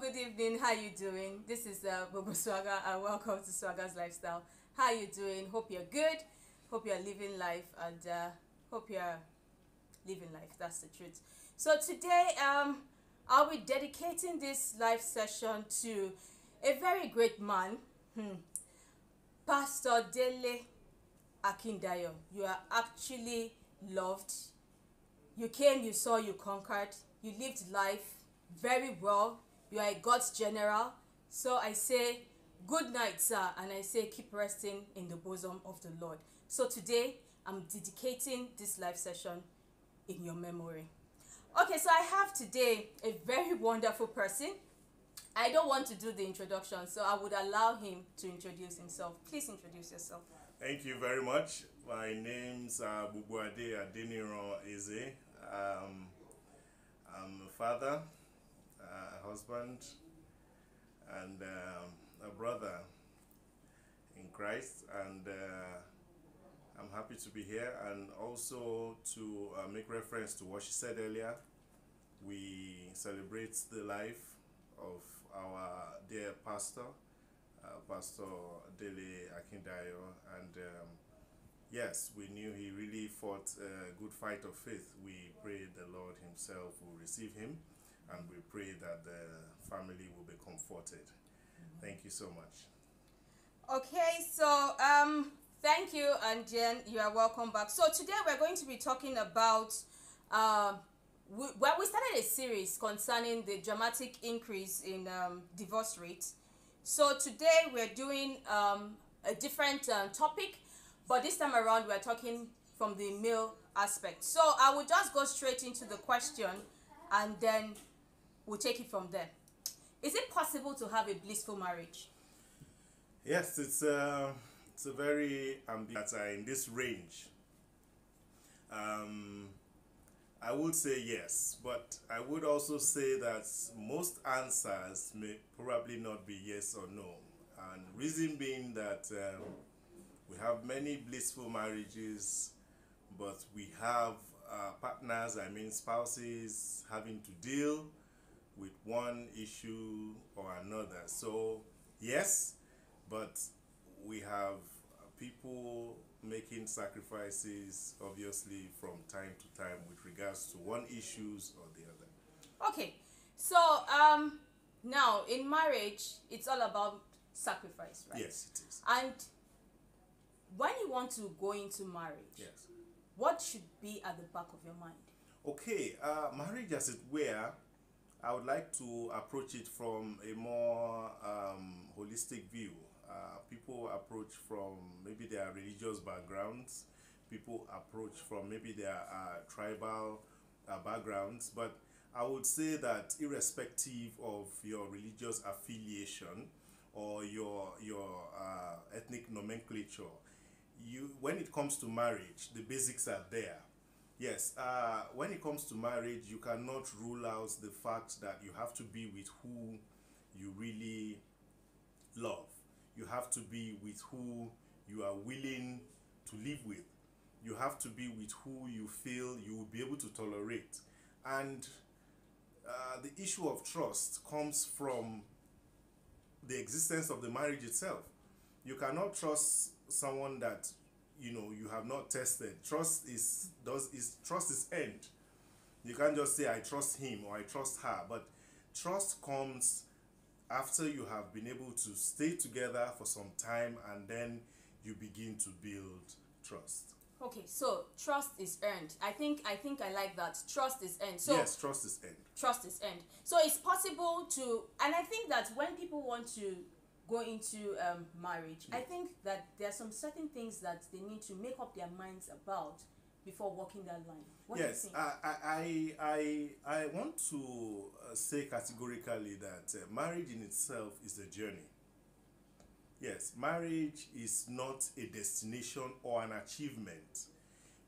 Good evening. How you doing? This is Gbogbo Swagger and welcome to Swaggerslifestyle. How you doing? Hope you're good. Hope you're living life and hope you're living life. That's the truth. So today I'll be dedicating this live session to a very great man, Pastor Dele Akindayo. You are actually loved. You came, you saw, you conquered. You lived life very well. You are a God's general. So I say good night, sir, and I say keep resting in the bosom of the Lord. So today I'm dedicating this live session in your memory. Okay, so I have today a very wonderful person. I don't want to do the introduction, so I would allow him to introduce himself. Please introduce yourself. Thank you very much. My name's Gbogbo Eze. I'm a father, a husband, and a brother in Christ, and I'm happy to be here. And also to make reference to what she said earlier, we celebrate the life of our dear pastor, Pastor Dele Akindayo, and yes, we knew he really fought a good fight of faith. We pray the Lord himself will receive him, and we pray that the family will be comforted. Thank you so much. Okay, so thank you, and Jen, you are welcome back. So today we're going to be talking about we started a series concerning the dramatic increase in divorce rates. So today we're doing a different topic, but this time around we're talking from the male aspect. So I will just go straight into the question and then we'll take it from there. Is it possible to have a blissful marriage? Yes, it's a very ambitious in this range. I would say yes, but I would also say that most answers may probably not be yes or no. And reason being that we have many blissful marriages, but we have partners, spouses, having to deal with one issue or another. So yes, but we have people making sacrifices, obviously, from time to time with regards to one issues or the other. Okay, so now in marriage, it's all about sacrifice, right? Yes, it is. And when you want to go into marriage, yes, what should be at the back of your mind? Okay, marriage as it were, I would like to approach it from a more holistic view. People approach from maybe their religious backgrounds. People approach from maybe their tribal backgrounds. But I would say that irrespective of your religious affiliation or your ethnic nomenclature, when it comes to marriage, the basics are there. Yes, when it comes to marriage, you cannot rule out the fact that you have to be with who you really love. You have to be with who you are willing to live with. You have to be with who you feel you will be able to tolerate. And the issue of trust comes from the existence of the marriage itself. You cannot trust someone that you have not tested. Trust is earned. You can't just say I trust him or I trust her, but trust comes after you have been able to stay together for some time, and then you begin to build trust. Okay, so trust is earned. I think I like that. Trust is earned. So yes, trust is earned. Trust is earned. So it's possible to, and I think that when people want to go into marriage, I think that there are some certain things that they need to make up their minds about before walking that line. What yes, do you think? I want to say categorically that marriage in itself is a journey. Yes, marriage is not a destination or an achievement.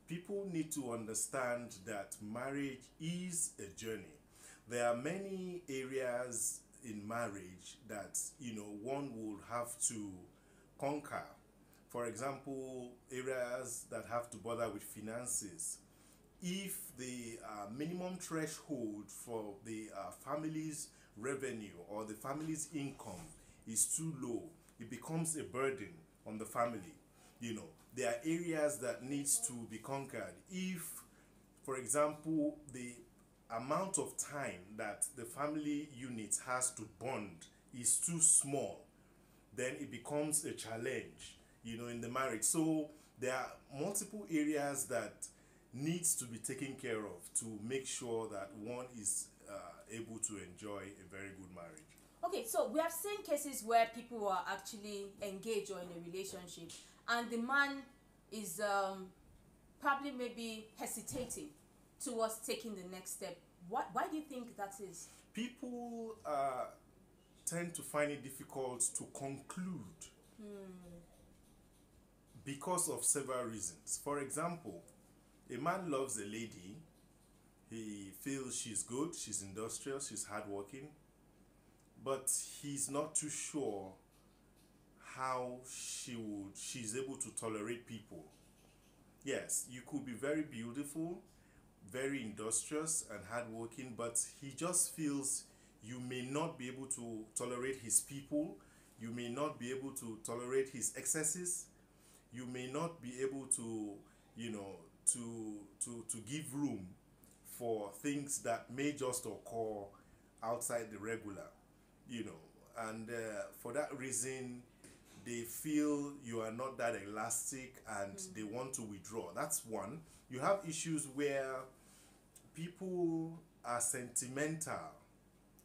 People need to understand that marriage is a journey. There are many areas in marriage that one will have to conquer. For example, areas that have to bother with finances. If the minimum threshold for the families revenue or the family's income is too low, it becomes a burden on the family. You know, there are areas that needs to be conquered. If, for example, the amount of time that the family unit has to bond is too small, then it becomes a challenge, you know, in the marriage. So there are multiple areas that needs to be taken care of to make sure that one is able to enjoy a very good marriage. Okay, so we have seen cases where people are actually engaged or in a relationship, and the man is probably maybe hesitating towards taking the next step. Why do you think that is? People tend to find it difficult to conclude because of several reasons. For example, a man loves a lady, he feels she's good, she's industrious, she's hardworking, but he's not too sure how she's able to tolerate people. Yes, you could be very beautiful, very industrious and hardworking, but he just feels you may not be able to tolerate his people, you may not be able to tolerate his excesses, you may not be able to, you know, to give room for things that may just occur outside the regular, you know, and for that reason they feel you are not that elastic and they want to withdraw. That's one. You have issues where people are sentimental.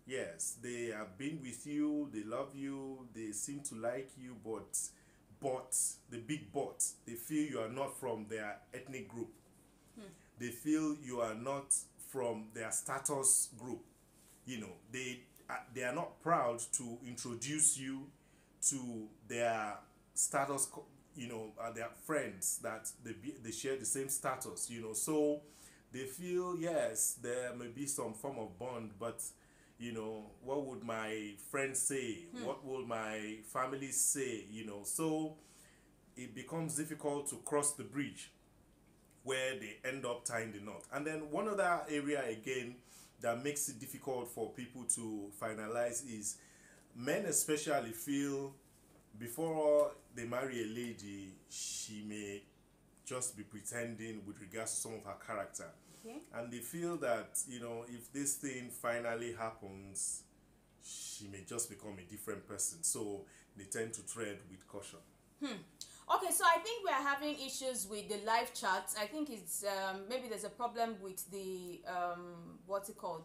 Yes, they have been with you, they love you, they seem to like you, but the big but, they feel you are not from their ethnic group. They feel you are not from their status group. You know, they are not proud to introduce you to their status, you know, their friends that they share the same status, you know. So they feel, yes, there may be some form of bond, but you know, what would my friends say? What will my family say? You know, so it becomes difficult to cross the bridge where they end up tying the knot. And then one other area again that makes it difficult for people to finalize is men especially feel before they marry a lady, she may just be pretending with regards to some of her character. Okay. And they feel that, you know, if this thing finally happens, she may just become a different person. So they tend to tread with caution. Okay, so I think we are having issues with the live chat. I think it's maybe there's a problem with the what's it called,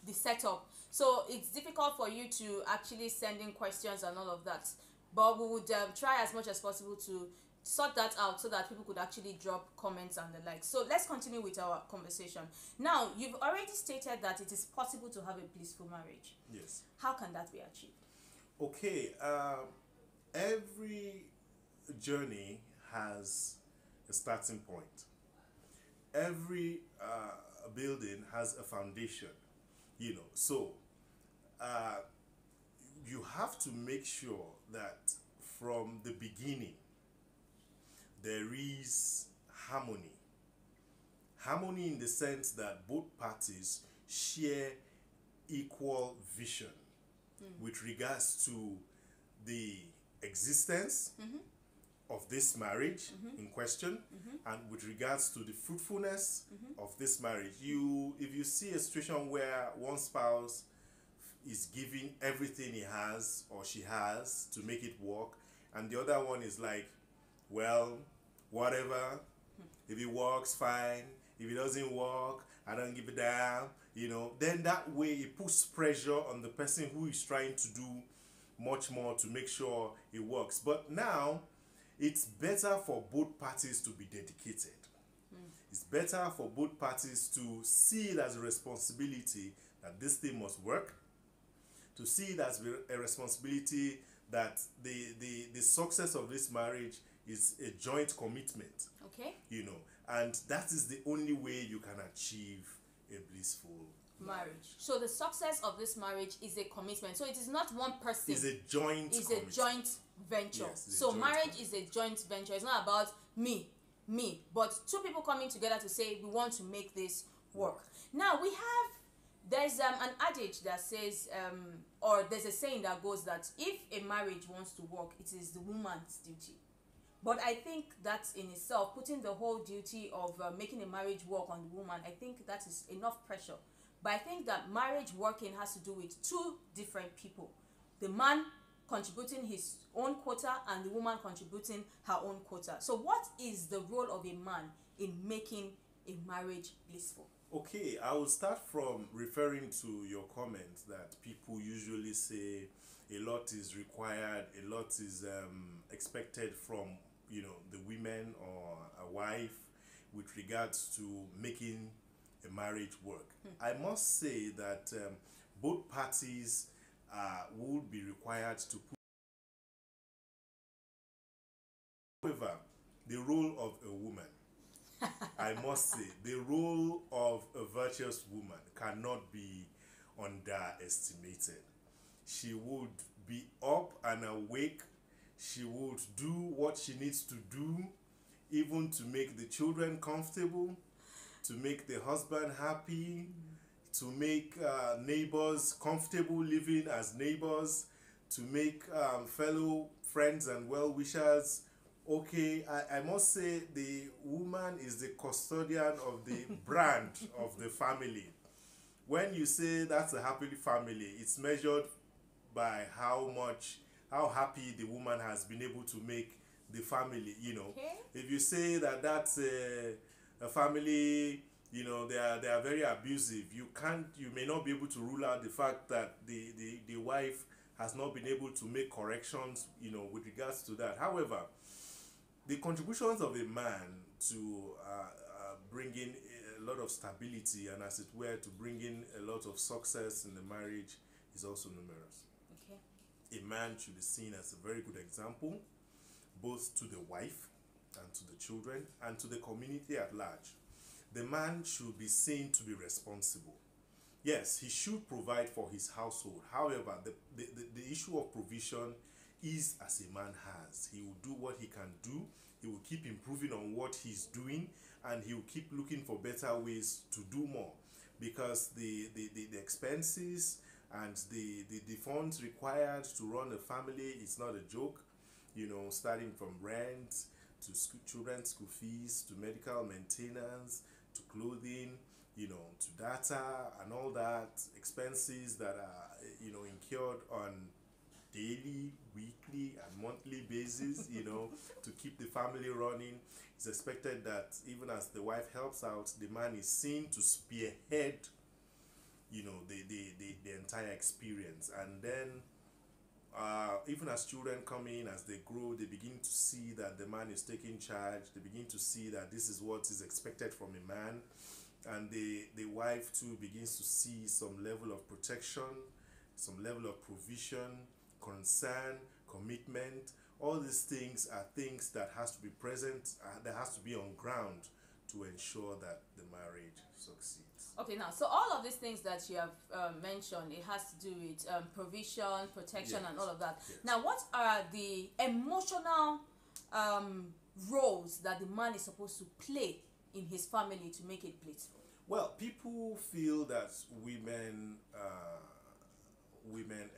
the setup. So it's difficult for you to actually send in questions and all of that. But we would try as much as possible to sort that out so that people could actually drop comments and the like. So let's continue with our conversation. Now, you've already stated that it is possible to have a blissful marriage. Yes. How can that be achieved? Okay, every journey has a starting point. Every building has a foundation, you know. So you have to make sure that from the beginning there is harmony. Harmony in the sense that both parties share equal vision with regards to the existence of this marriage in question and with regards to the fruitfulness of this marriage. If you see a situation where one spouse is giving everything he has or she has to make it work, and the other one is like, well, whatever, if it works, fine, if it doesn't work, I don't give a damn, you know, then that way it puts pressure on the person who is trying to do much more to make sure it works. But now it's better for both parties to be dedicated. It's better for both parties to see it as a responsibility that this thing must work, to see it as a responsibility that the success of this marriage is a joint commitment. Okay. You know, and that is the only way you can achieve a blissful marriage. So the success of this marriage is a commitment. So it is not one person. It's a joint commitment. A joint venture. Yes, so marriage is a joint venture. It's not about me, but two people coming together to say we want to make this work. Now we have There's an adage that says, or there's a saying that goes that if a marriage wants to work, it is the woman's duty. But I think that in itself, putting the whole duty of making a marriage work on the woman, I think that is enough pressure. But I think that marriage working has to do with two different people. The man contributing his own quota and the woman contributing her own quota. So what is the role of a man in making a marriage blissful? Okay, I will start from referring to your comments that people usually say a lot is required, a lot is expected from, you know, the women or a wife with regards to making a marriage work. I must say that both parties would be required to put. However, the role of a woman, I must say, the role of a virtuous woman cannot be underestimated. She would be up and awake. She would do what she needs to do, even to make the children comfortable, to make the husband happy, to make neighbors comfortable living as neighbors, to make fellow friends and well-wishers okay. I must say the woman is the custodian of the brand of the family. When you say that's a happy family, it's measured by how happy the woman has been able to make the family, you know. Okay. If you say that that's a family, you know, they are very abusive, you may not be able to rule out the fact that the wife has not been able to make corrections, you know, with regards to that. However, the contributions of a man to bring in a lot of stability and, as it were, to bring in a lot of success in the marriage is also numerous. Okay. A man should be seen as a very good example, both to the wife and to the children and to the community at large. The man should be seen to be responsible. Yes, he should provide for his household. However, the issue of provision is as a man has. He will do what he can do. He will keep improving on what he's doing, and he will keep looking for better ways to do more, because the expenses and the funds required to run a family is not a joke. You know, starting from rent to children's school fees, to medical maintenance, to clothing, you know, to data and all that, expenses that are, you know, incurred on daily, weekly and monthly basis, you know, to keep the family running. It's expected that even as the wife helps out, the man is seen to spearhead, you know, the entire experience. And then even as children come in, as they grow, they begin to see that the man is taking charge. They begin to see that this is what is expected from a man, and the wife too begins to see some level of protection, some level of provision, concern, commitment. All these things are things that has to be present, that has to be on ground to ensure that the marriage succeeds. Okay, now, so all of these things that you have mentioned, it has to do with provision, protection, Yes. and all of that. Yes. Now, what are the emotional roles that the man is supposed to play in his family to make it blissful? Well, people feel that women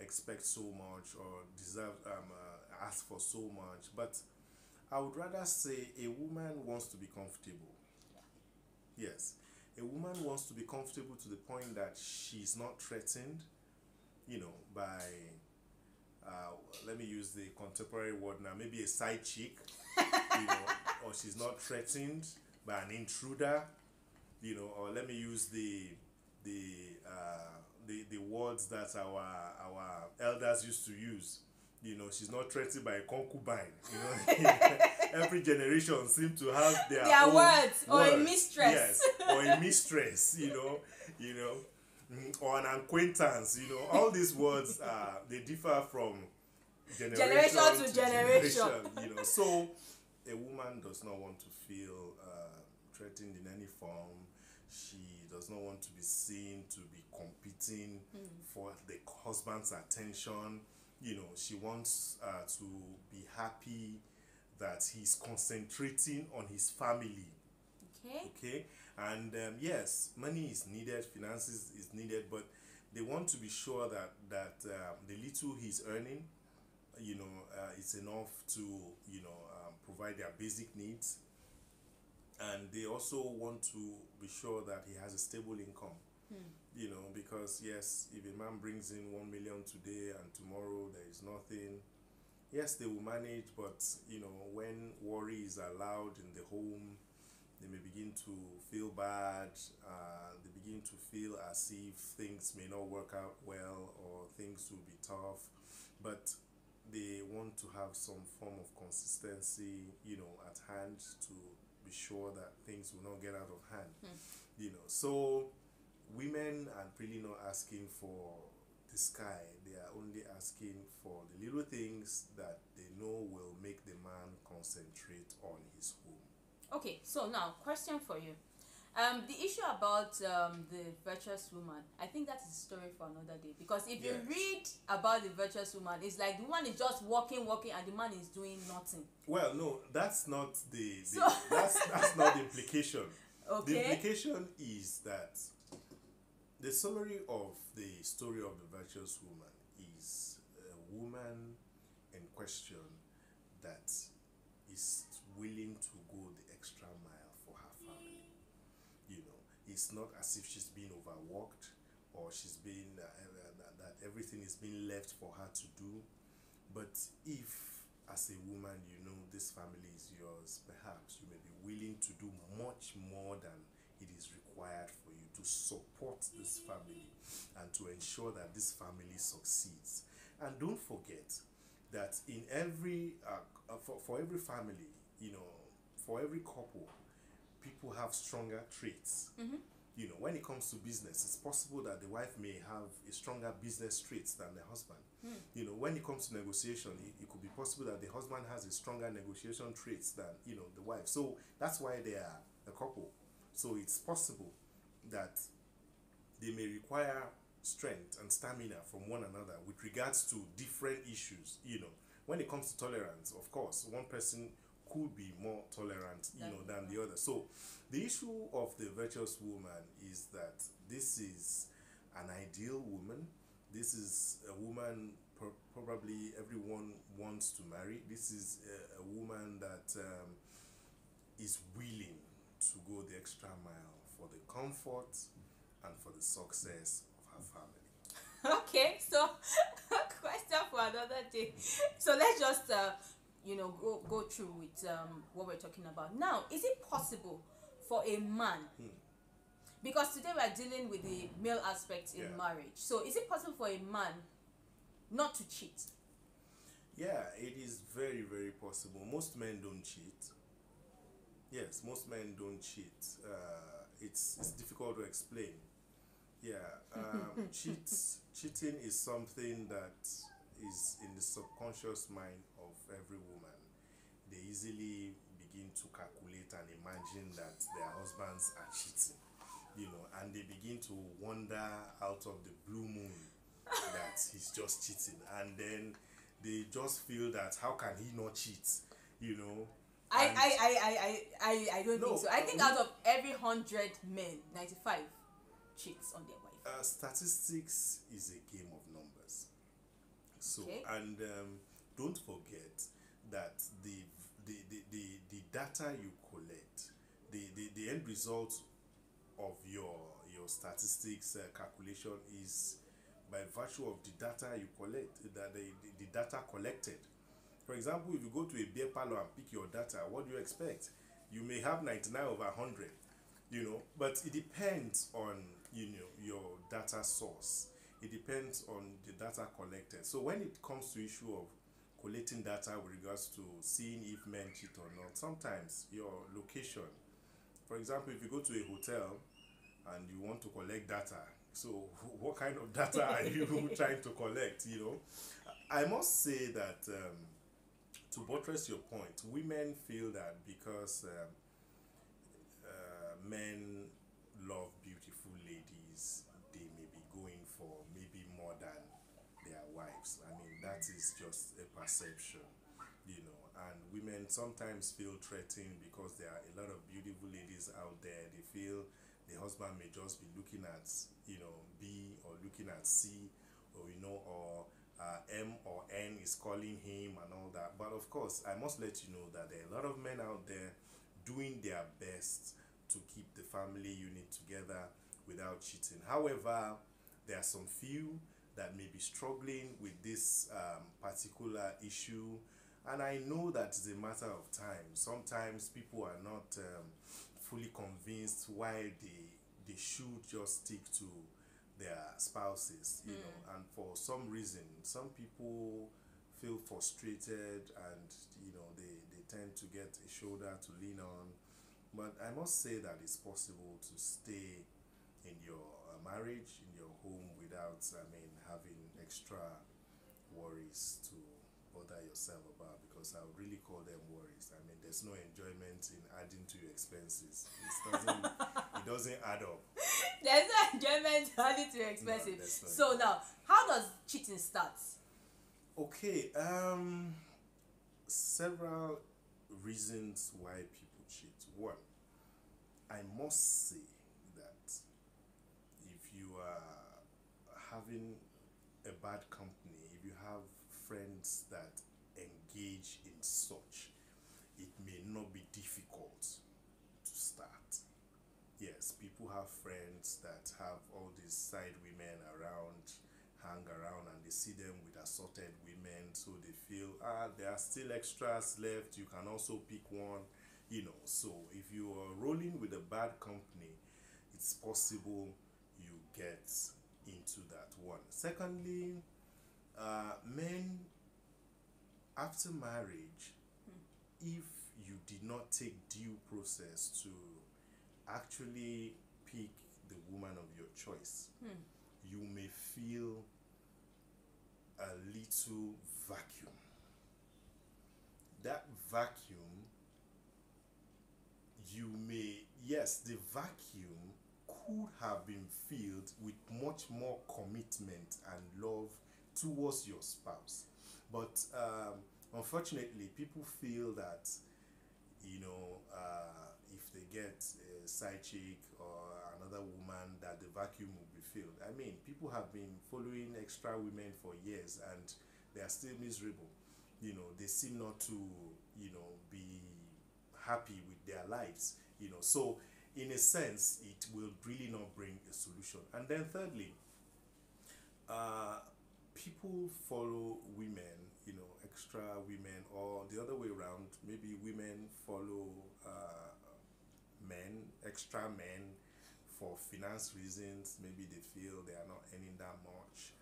expect so much or deserve ask for so much, but I would rather say a woman wants to be comfortable. Yeah. Yes, a woman wants to be comfortable to the point that she's not threatened, you know, by let me use the contemporary word now, maybe a side chick, you know, or she's not threatened by an intruder, you know, or let me use the words that our elders used to use. You know, she's not threatened by a concubine. You know, every generation seems to have their own words, or a mistress. Yes, or a mistress. You know, or an acquaintance. You know, all these words they differ from generation to generation. You know, so a woman does not want to feel threatened in any form. She does not want to be seen to be competing for the husband's attention. You know, she wants to be happy that he's concentrating on his family. Okay. Okay, and yes, money is needed, finances is needed, but they want to be sure that the little he's earning, is enough to provide their basic needs, and they also want to be sure that he has a stable income. Because yes, if a man brings in 1 million today and tomorrow there is nothing, yes, they will manage, but when worry is allowed in the home, they may begin to feel bad. They begin to feel as if things may not work out well or things will be tough, but they want to have some form of consistency, at hand to be sure that things will not get out of hand. So women are really not asking for the sky. They are only asking for the little things that they know will make the man concentrate on his home. Okay, so now question for you. The issue about the virtuous woman, I think that is a story for another day, because if you read about the virtuous woman, it's like the woman is just working and the man is doing nothing. Well, no, that's not that's not the implication. Okay. The implication is that the summary of the story of the virtuous woman is a woman in question that is willing to go the extra mile for her family. It's not as if she's been overworked or she's been that everything is being left for her to do. But if, as a woman, this family is yours, perhaps you may be willing to do much more than it is required for you to support this family and to ensure that this family succeeds. And don't forget that in every for every family, for every couple, people have stronger traits. When it comes to business, it's possible that the wife may have a stronger business traits than the husband. When it comes to negotiation, it could be possible that the husband has a stronger negotiation traits than the wife. So that's why they are a couple. So it's possible that they may require strength and stamina from one another with regards to different issues. When it comes to tolerance, of course, one person could be more tolerant than the other. So the issue of the virtuous woman is that this is an ideal woman. This is a woman probably everyone wants to marry. This is a woman that is willing to go the extra mile for the comfort and for the success of her family. Okay, so question for another day. So let's just go through with what we're talking about now. Is it possible for a man, because today we are dealing with the male aspect in marriage, so is it possible for a man not to cheat? Yeah, it is very, very possible. Most men don't cheat. Yes, most men don't cheat. It's difficult to explain. Cheating is something that is in the subconscious mind of every woman. They easily begin to calculate and imagine that their husbands are cheating, and they begin to wonder out of the blue moon that he's just cheating, and then they just feel that how can he not cheat, I don't think so. I think out of every 100 men, 95 cheats on their wife. Statistics is a game of numbers. So and don't forget that the data you collect, the end result of your statistics calculation is by virtue of the data you collect, the data collected. For example, if you go to a beer parlor and pick your data, what do you expect? You may have 99 over 100, but it depends on your data source. It depends on the data collected. So when it comes to issue of collecting data with regards to seeing if men cheat or not, sometimes your location, for example, if you go to a hotel and you want to collect data, so what kind of data are you trying to collect? I must say that to buttress your point, women feel that because men love beautiful ladies, they may be going for maybe more than their wives. I mean, that is just a perception, and women sometimes feel threatened because there are a lot of beautiful ladies out there. They feel the husband may just be looking at, B, or looking at C, or or M or N is calling him and all that. But of course, I must let you know that there are a lot of men out there doing their best to keep the family unit together without cheating. However, there are some few that may be struggling with this particular issue, and I know that it's a matter of time. Sometimes people are not fully convinced why they should just stick to their spouses, and for some reason some people feel frustrated, and they tend to get a shoulder to lean on. But I must say that it's possible to stay in your marriage, in your home, without having extra worries to bother yourself about, because I would really call them worries. There's no enjoyment in adding to your expenses. It doesn't add up. There's no enjoyment adding to your expenses. So now, how does cheating start? Okay, several reasons why people cheat. One, I must say that if you are having a bad company, if you have friends that engage in such, it may not be difficult to start. Yes, people have friends that have all these side women around, hang around, and they see them with assorted women, so they feel there are still extras left, you can also pick one. So if you are rolling with a bad company, it's possible you get into that one. Secondly, men, after marriage, if you did not take due process to actually pick the woman of your choice, you may feel a little vacuum. That vacuum, the vacuum could have been filled with much more commitment and love towards your spouse. But unfortunately, people feel that, if they get a side chick or another woman, that the vacuum will be filled. People have been following extra women for years, and they are still miserable. They seem not to, be happy with their lives. So in a sense, it will really not bring a solution. And then thirdly, people follow women, extra women, or the other way around. Maybe women follow men, extra men, for finance reasons. Maybe they feel they are not earning that much,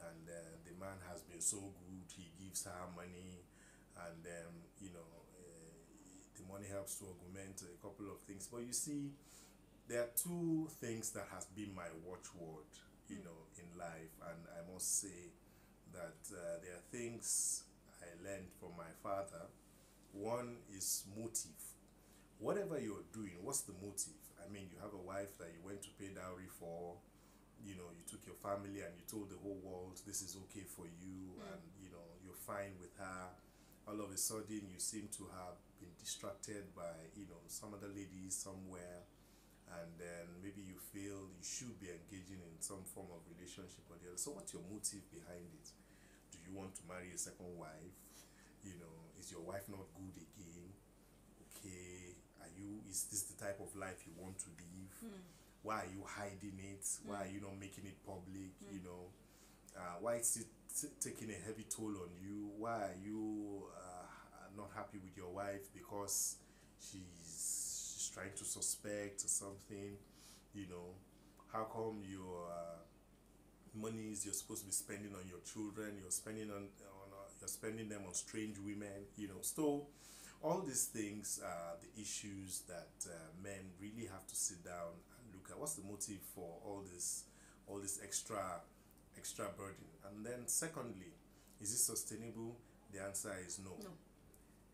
and the man has been so good, he gives her money, and the money helps to augment a couple of things. But you see, there are two things that has been my watchword, in life, and I must say that there are things I learned from my father. One is motive. Whatever you're doing, what's the motive? You have a wife that you went to pay dowry for, you took your family and you told the whole world this is okay for you, and you're fine with her. All of a sudden you seem to have been distracted by some other ladies somewhere, and then maybe you feel you should be engaging in some form of relationship or the other. So what's your motive behind it? Do you want to marry a second wife? Is your wife not good again? Okay, is this the type of life you want to live? Why are you hiding it? Why are you not making it public? Why is it taking a heavy toll on you? Why are you not happy with your wife because she's trying to suspect or something? How come your monies you're supposed to be spending on your children, you're spending them on strange women? So all these things are the issues that men really have to sit down and look at. What's the motive for all this extra burden? And then secondly, is it sustainable? The answer is no.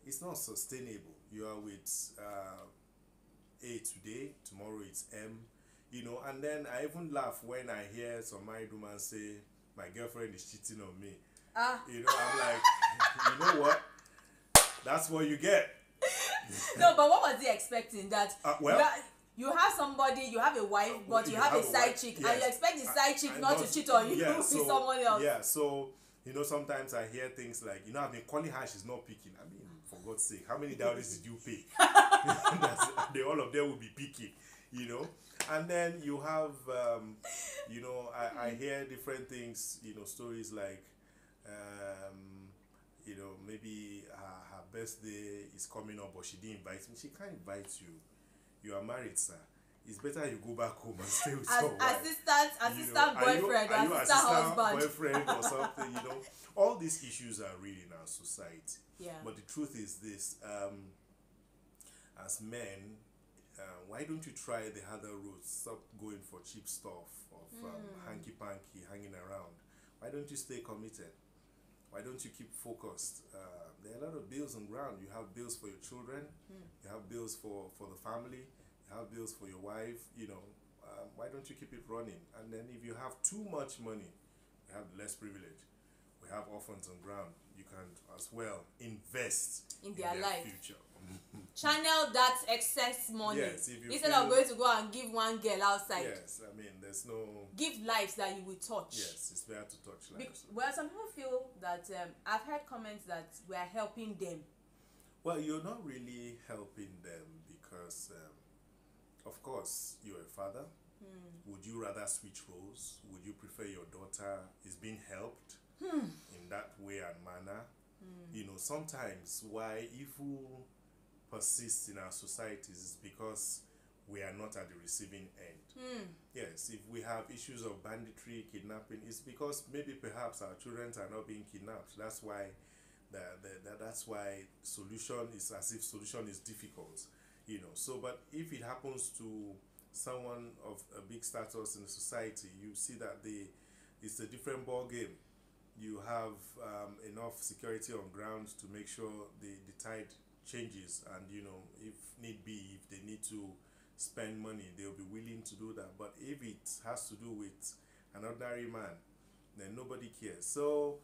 It's not sustainable. You are with A today, tomorrow it's M, and then I even laugh when I hear some married woman say, my girlfriend is cheating on me. I'm like, you know what? That's what you get. No, but what was he expecting? That well, you have somebody, you have a wife, but you have a side chick, yes, and you expect the side chick not to cheat on you with someone else. Yeah, so you know, sometimes I hear things like, you know, I've been calling her, she's not picking. I mean, for God's sake, how many dowries did you pay? All of them will be picking, you know. And then you have, you know, I hear different things, you know, stories like, you know, maybe her birthday is coming up, but she didn't invite me. She can't invite you. You are married, sir. It's better you go back home and stay with your wife. Assistant boyfriend, or assistant husband. Boyfriend or something, you know. All these issues are real in our society. Yeah. But the truth is this, as men, why don't you try the other routes? Stop going for cheap stuff of hanky-panky, hanging around. Why don't you stay committed? Why don't you keep focused? There are a lot of bills on ground. You have bills for your children. You have bills for the family. You have bills for your wife. You know, why don't you keep it running? And then if you have too much money, you have less privilege. We have orphans on ground. You can as well invest in their life. Future. Channel that excess money, yes, instead of going to go and give one girl outside. Yes, I mean, there's no... Give lives that you will touch. Yes, it's better to touch lives. Well, some people feel that, I've heard comments that we are helping them. Well, you're not really helping them because, of course, you're a father. Would you rather switch roles? Would you prefer your daughter is being helped in that way and manner? You know, sometimes why evil persists in our societies is because we are not at the receiving end. Yes, if we have issues of banditry, kidnapping, it's because maybe perhaps our children are not being kidnapped. That's why that's why solution is as if solution is difficult, you know. So, but if it happens to someone of a big status in the society, you see that it's a different ball game. You have enough security on ground to make sure the tide changes, and you know, if need be, if they need to spend money, they'll be willing to do that. But if it has to do with an ordinary man, then nobody cares. So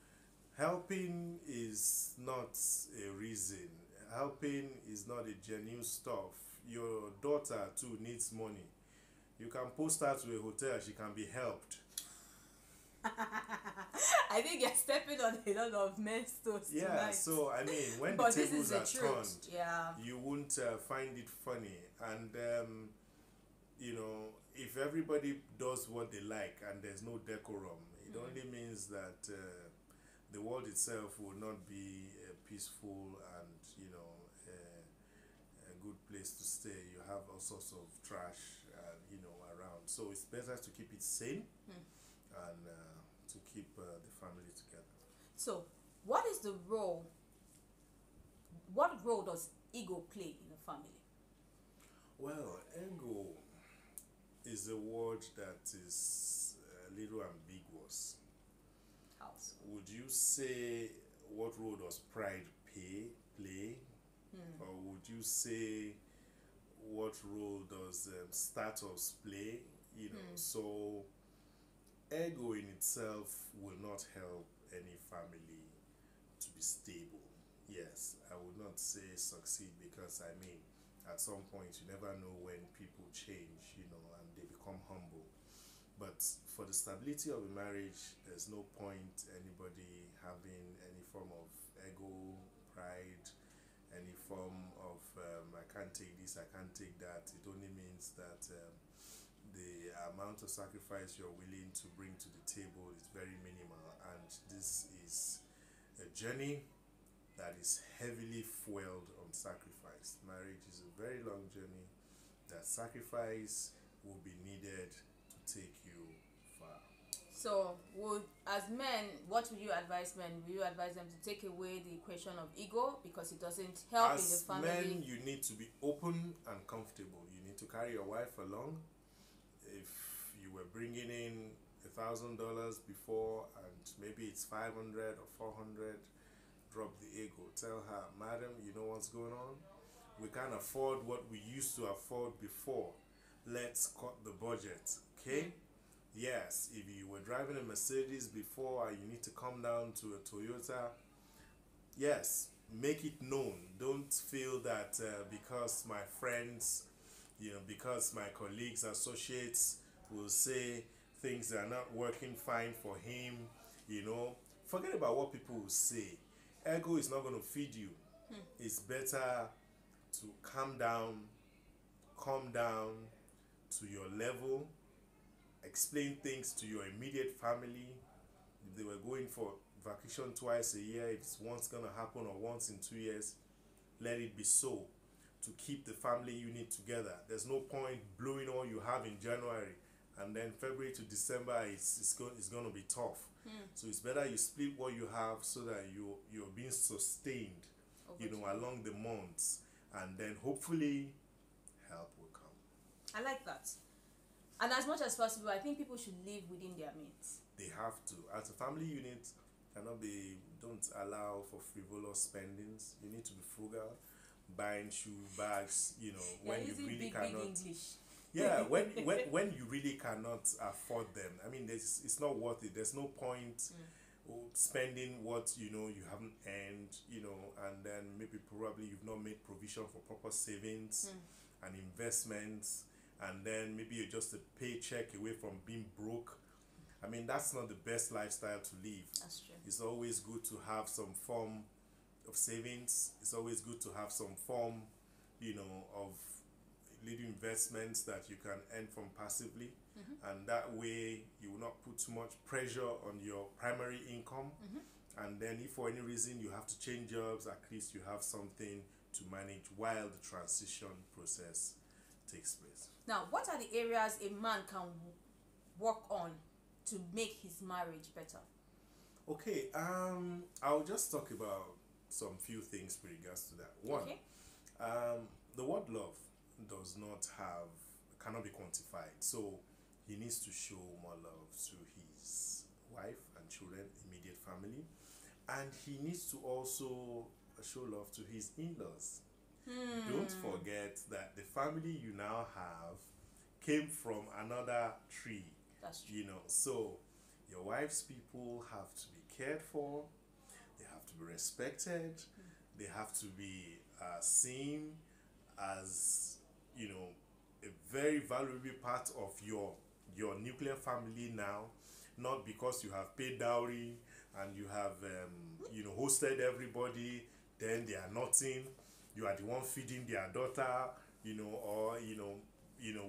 helping is not a reason. Helping is not a genuine stuff. Your daughter too needs money. You can post her to a hotel, she can be helped. I think you're stepping on a lot of men's toes tonight. So I mean, when the tables are turned, you won't find it funny. And you know, if everybody does what they like and there's no decorum, it only means that the world itself will not be peaceful and, you know, a good place to stay. You have all sorts of trash, you know, around. So it's better to keep it sane and to keep the family together. So, what role does ego play in a family? Well, ego is a word that is a little ambiguous. How so? Would you say what role does pride play? Or would you say what role does status play? You know, so ego in itself will not help any family to be stable. Yes, I would not say succeed, because I mean, at some point you never know when people change, you know, and they become humble. But for the stability of a marriage, there's no point anybody having any form of ego, pride, any form of I can't take this, I can't take that. It only means that the amount of sacrifice you're willing to bring to the table is very minimal, and this is a journey that is heavily fueled on sacrifice. Marriage is a very long journey that sacrifice will be needed to take you far. So, as men, what would you advise men? Will you advise them to take away the question of ego because it doesn't help in the family? As men, you need to be open and comfortable. You need to carry your wife along. If you were bringing in $1,000 before and maybe it's 500 or 400, drop the ego. Tell her, madam, you know what's going on? We can't afford what we used to afford before. Let's cut the budget, okay? Yes, if you were driving a Mercedes before and you need to come down to a Toyota, yes, make it known. Don't feel that because my friends, because my colleagues, associates will say things that are not working fine for him, forget about what people will say. Ego is not going to feed you. It's better to calm down to your level, explain things to your immediate family. If they were going for vacation twice a year, if it's once gonna happen or once in 2 years, let it be so, to keep the family unit together. There's no point blowing all you have in January and then February to December it's going to be tough. So it's better you split what you have so that you're being sustained, along the months, and then hopefully help will come. I like that. And as much as possible, I think people should live within their means. They have to. As a family unit, don't allow for frivolous spendings. You need to be frugal, buying shoe bags, when you really cannot. Big English. Yeah, when you really cannot afford them. I mean, it's not worth it. There's no point spending what you haven't earned, and then maybe probably you've not made provision for proper savings and investments, and then maybe you're just a paycheck away from being broke. I mean, that's not the best lifestyle to live. That's true. It's always good to have some form of savings. It's always good to have some form, of little investments that you can earn from passively. And that way you will not put too much pressure on your primary income. And then if for any reason you have to change jobs, at least you have something to manage while the transition process takes place. Now, what are the areas a man can work on to make his marriage better? Okay, I'll just talk about some few things with regards to that. One, the word love cannot be quantified. So he needs to show more love to his wife and children, immediate family, and he needs to also show love to his in-laws. Don't forget that the family you now have came from another tree. That's true. So your wife's people have to be cared for, they have to be respected, they have to be seen as a very valuable part of your nuclear family now, not because you have paid dowry and you have hosted everybody, then they are nothing. You are the one feeding their daughter, or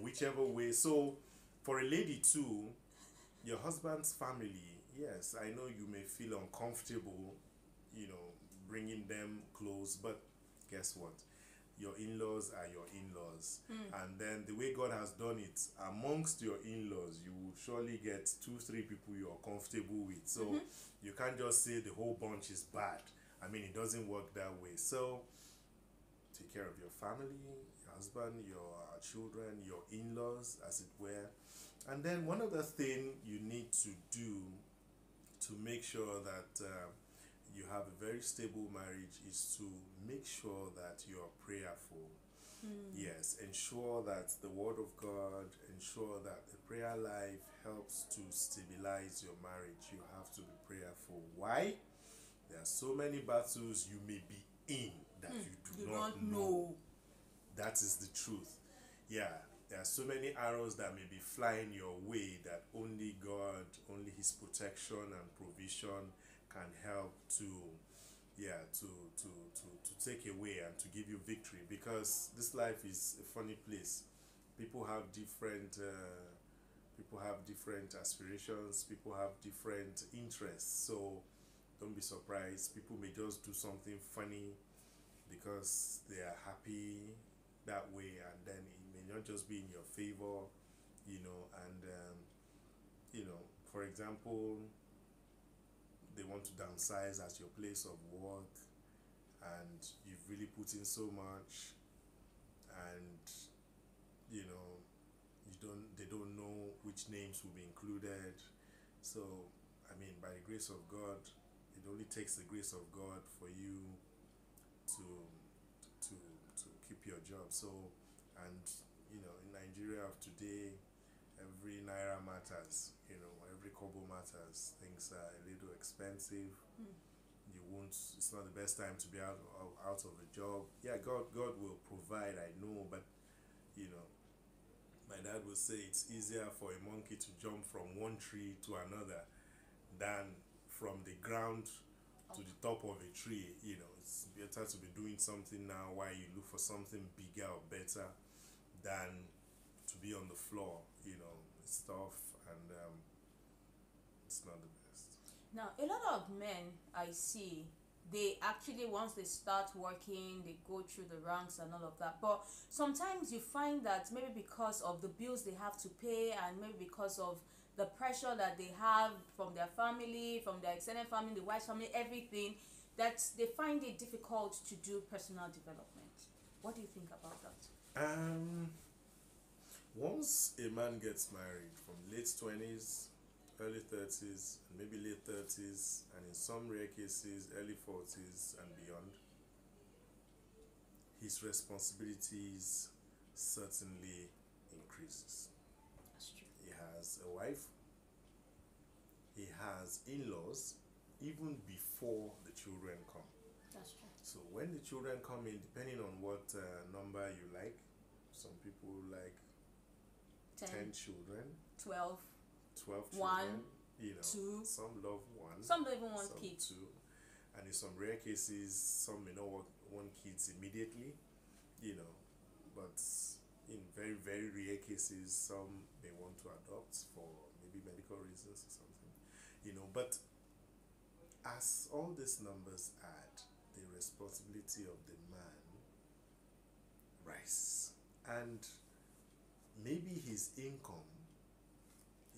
whichever way. So for a lady too, your husband's family, yes, I know you may feel uncomfortable, bringing them close, but guess what? Your in-laws are your in-laws. And then the way God has done it, amongst your in-laws, you will surely get 2-3 people you're comfortable with. So you can't just say the whole bunch is bad. I mean, it doesn't work that way. So take care of your family, your husband, your children, your in-laws, as it were. And then one other thing you need to do to make sure that you have a very stable marriage is to make sure that you are prayerful. Yes, ensure that the word of God, ensure that the prayer life helps to stabilize your marriage. You have to be prayerful. Why? There are so many battles you may be in that you do not know. That is the truth. Yeah, there are so many arrows that may be flying your way that only God, only His protection and provision can help to take away and to give you victory, because this life is a funny place. People have different aspirations, people have different interests, so don't be surprised. People may just do something funny because they are happy that way, and then it may not just be in your favor, for example, they want to downsize at your place of work, and you've really put in so much, and they don't know which names will be included. So I mean, by the grace of God, it only takes the grace of God for you to keep your job. So, and in Nigeria of today, every naira matters, every kobo matters. Things are a little expensive. you won't, it's not the best time to be out of a job. Yeah, God will provide, I know, but you know, my dad would say it's easier for a monkey to jump from one tree to another than from the ground to the top of a tree. You know, it's better to be doing something now while you look for something bigger or better than to be on the floor. You know, it's tough, and it's not the best. Now, a lot of men I see, they actually, once they start working, they go through the ranks and all of that. But sometimes you find that maybe because of the bills they have to pay, and maybe because of the pressure that they have from their family, from their extended family, the wife's family, everything, that they find it difficult to do personal development. What do you think about that? Once a man gets married, from late 20s, early 30s, and maybe late 30s, and in some rare cases, early 40s and beyond, his responsibilities certainly increases. That's true. He has a wife, he has in-laws, even before the children come. That's true. So when the children come in, depending on what number you like, some people like 10 children, 12 children, one, you know, 2. some love one, Some don't even want some kids. 2, and in some rare cases, some may not want kids immediately, you know, but in very, very rare cases, some may want to adopt for maybe medical reasons or something, you know. But as all these numbers add, the responsibility of the man rises, and maybe his income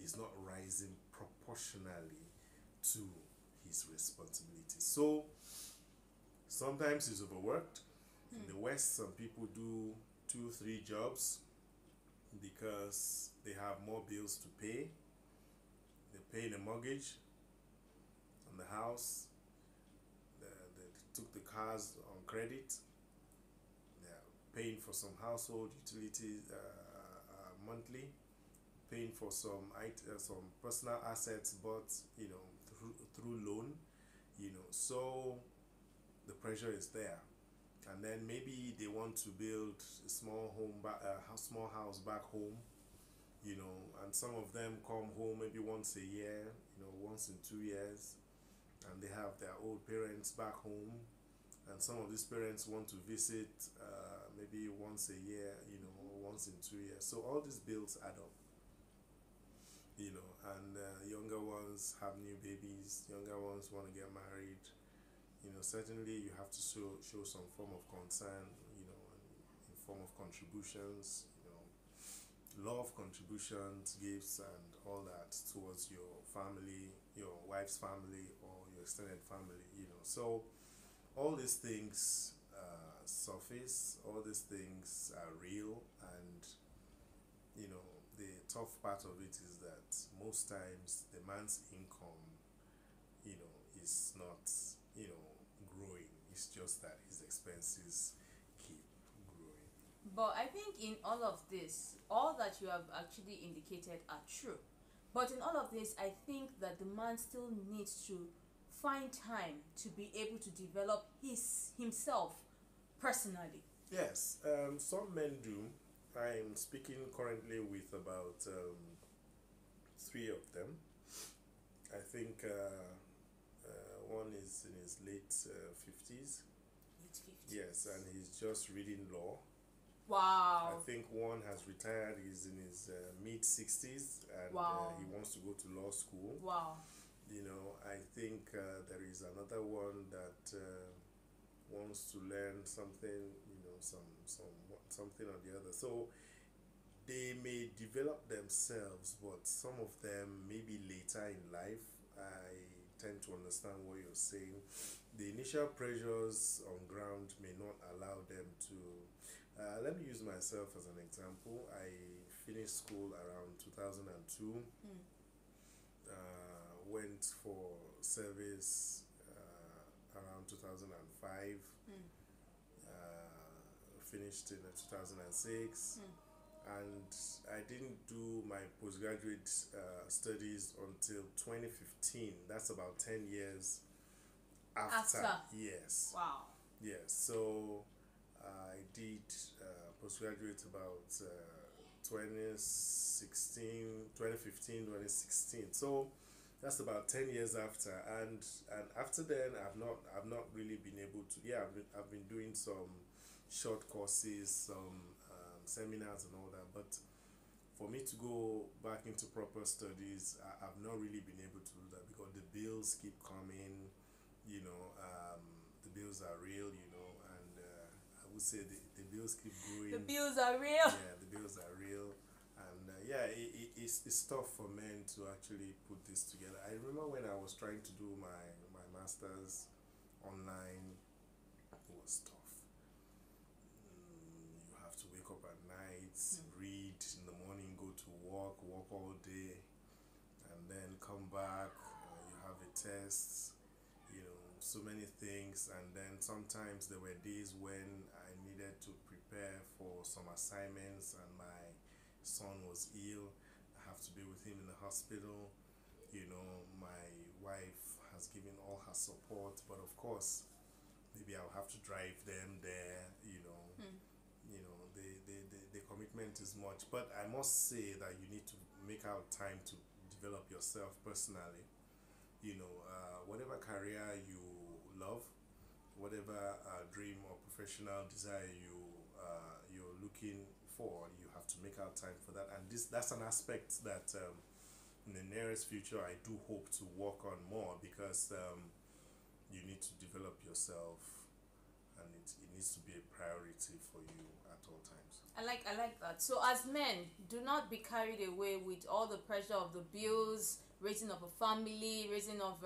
is not rising proportionally to his responsibility. So sometimes he's overworked. In the West, some people do 2-3 jobs because they have more bills to pay. They're paying a mortgage on the house. They took the cars on credit. They're paying for some household utilities monthly, paying for some personal assets bought, you know, through loan, you know. So the pressure is there, and then maybe they want to build a small small house back home, you know, and some of them come home maybe once a year, you know, once in 2 years, and they have their old parents back home, and some of these parents want to visit maybe once a year, you know, or once in 2 years. So all these bills add up, you know, and younger ones have new babies, younger ones want to get married, you know. Certainly you have to show some form of concern, you know, in form of contributions, you know, love, contributions, gifts, and all that towards your family, your wife's family, or your extended family, you know. So all these things surface, all these things are real, and you know, the tough part of it is that most times the man's income, you know, is not, you know, growing. It's just that his expenses keep growing. But I think in all of this, all that you have actually indicated are true. But in all of this, I think that the man still needs to find time to be able to develop himself personally. Yes, some men do. I'm speaking currently with about 3 of them. I think one is in his late 50s. Late 50s. Yes, and he's just reading law. Wow. I think one has retired. He's in his mid 60s, and Wow. he wants to go to law school. Wow. You know, I think there is another one that wants to learn something, you know, something or the other. So they may develop themselves, but some of them maybe later in life. I tend to understand what you're saying. The initial pressures on ground may not allow them to. Let me use myself as an example. I finished school around 2002. Went for service around 2005. Finished in 2006. And I didn't do my postgraduate studies until 2015. That's about 10 years after. Yes. Wow. Yes. So I did postgraduate about 2016, 2015, 2016. So that's about 10 years after, and after then I've not really been able to. Yeah, I've been doing some short courses, some seminars and all that, but for me to go back into proper studies, I've not really been able to do that because the bills keep coming. You know, the bills are real. You know, and I would say the bills keep growing. The bills are real. Yeah, the bills are real, and yeah, it's tough for men to actually put this together. I remember when I was trying to do my masters online, it was tough. You have to wake up at night, read in the morning, go to work all day, and then come back. You have a test, you know, so many things, and then sometimes there were days when I needed to prepare for some assignments, and my son was ill. I have to be with him in the hospital. You know, my wife has given all her support, but of course, maybe I'll have to drive them there. You know, the commitment is much. But I must say that you need to make out time to develop yourself personally. You know, whatever career you love, whatever dream or professional desire you're looking for, you have to make out time for that. And that's an aspect that in the nearest future I do hope to work on more, because you need to develop yourself, and it needs to be a priority for you at all times. I like that. So as men, do not be carried away with all the pressure of the bills, raising of a family, raising of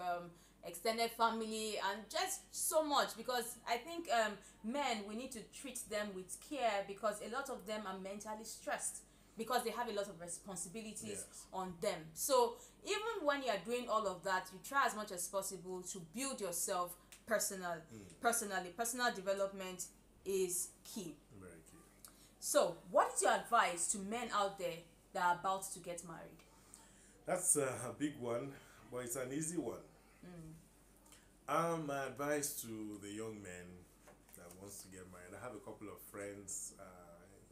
extended family, and just so much, because I think men, we need to treat them with care, because a lot of them are mentally stressed because they have a lot of responsibilities on them. So even when you are doing all of that, you try as much as possible to build yourself personally. Personal development is key. Very key. So what is your advice to men out there that are about to get married? That's a big one, but it's an easy one. My advice to the young man that wants to get married, I have a couple of friends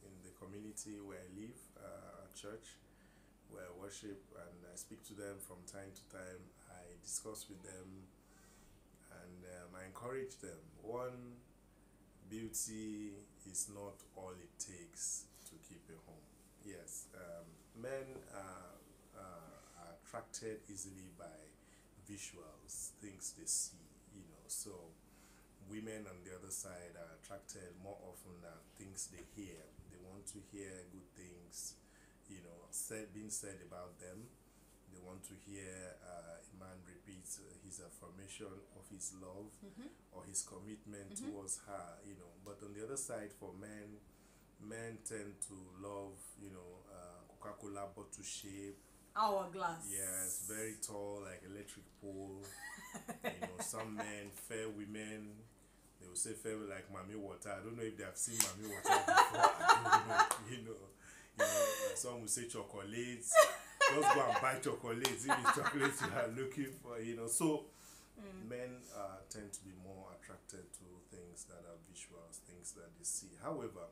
in the community where I live, church, where I worship, and I speak to them from time to time. I discuss with them, and I encourage them. One, beauty is not all it takes to keep a home. Yes, men are attracted easily by visuals, things they see, you know. So women on the other side are attracted more often than things they hear. They want to hear good things, you know, being said about them. They want to hear a man repeat his affirmation of his love or his commitment towards her, you know. But on the other side, for men tend to love, you know, Coca-Cola bottle shape. Hourglass. Yes, very tall, like electric pole. You know, some men, fair women, they will say fair like Mami Water. I don't know if they have seen Mami Water before. I don't know, you know, some will say chocolates. Just go and buy chocolates if it's chocolates you are looking for, you know. So men tend to be more attracted to things that are visuals, things that they see. However,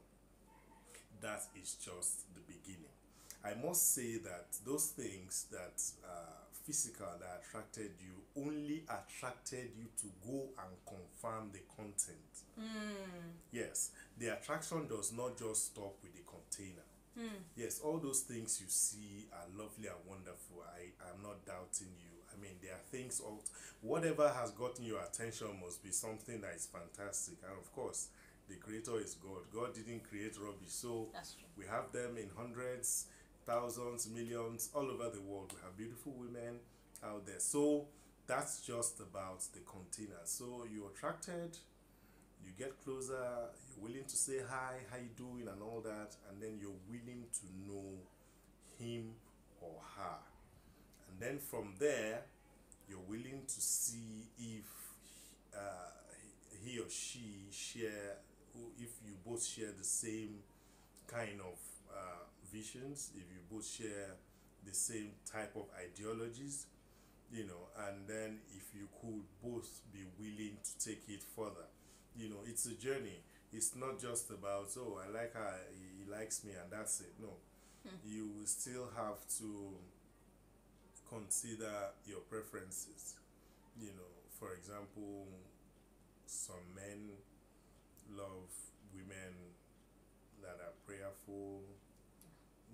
that is just the beginning. I must say that those things that physical that attracted you only attracted you to go and confirm the content. Yes, the attraction does not just stop with the container. Yes, all those things you see are lovely and wonderful. I'm not doubting you. I mean, there are things, whatever has gotten your attention must be something that is fantastic. And of course, the creator is God. God didn't create rubbish. So we have them in hundreds, thousands, millions, all over the world. We have beautiful women out there. So that's just about the container. So you're attracted, you get closer, you're willing to say hi, how you doing and all that, and then you're willing to know him or her. And then from there, you're willing to see if he or she if you both share the same kind of visions, if you both share the same type of ideologies, you know, and then if you could both be willing to take it further. You know, it's a journey. It's not just about, oh, I like her, he likes me, and that's it. No, you will still have to consider your preferences. You know, for example, some men love women that are prayerful.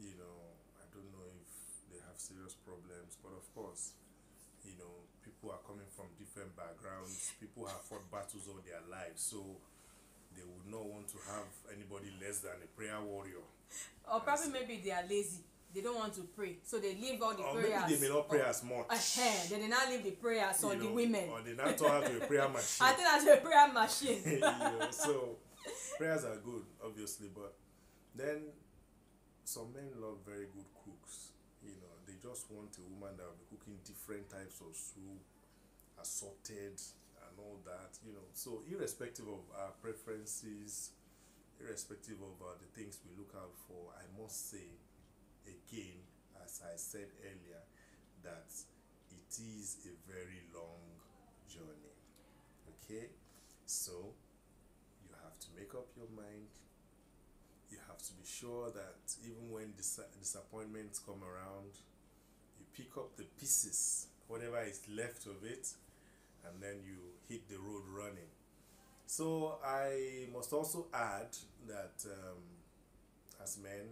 You know, I don't know if they have serious problems, but of course, you know, people are coming from different backgrounds. People have fought battles all their lives, so they would not want to have anybody less than a prayer warrior. Or probably maybe they are lazy. They don't want to pray, so they leave all the or prayers. Maybe they may not pray as much. They did not leave the prayers on the women. Or they now turn out to a prayer machine. I think that's a prayer machine. You know, so prayers are good, obviously, but then some men love very good cooks. You know, they just want a woman that will be cooking different types of soup, assorted, and all that. You know, so irrespective of our preferences, irrespective of the things we look out for, I must say, again, as I said earlier, that it is a very long journey. Okay, so you have to make up your mind. You have to be sure that even when disappointments come around, you pick up the pieces, whatever is left of it, and then you hit the road running. So I must also add that as men,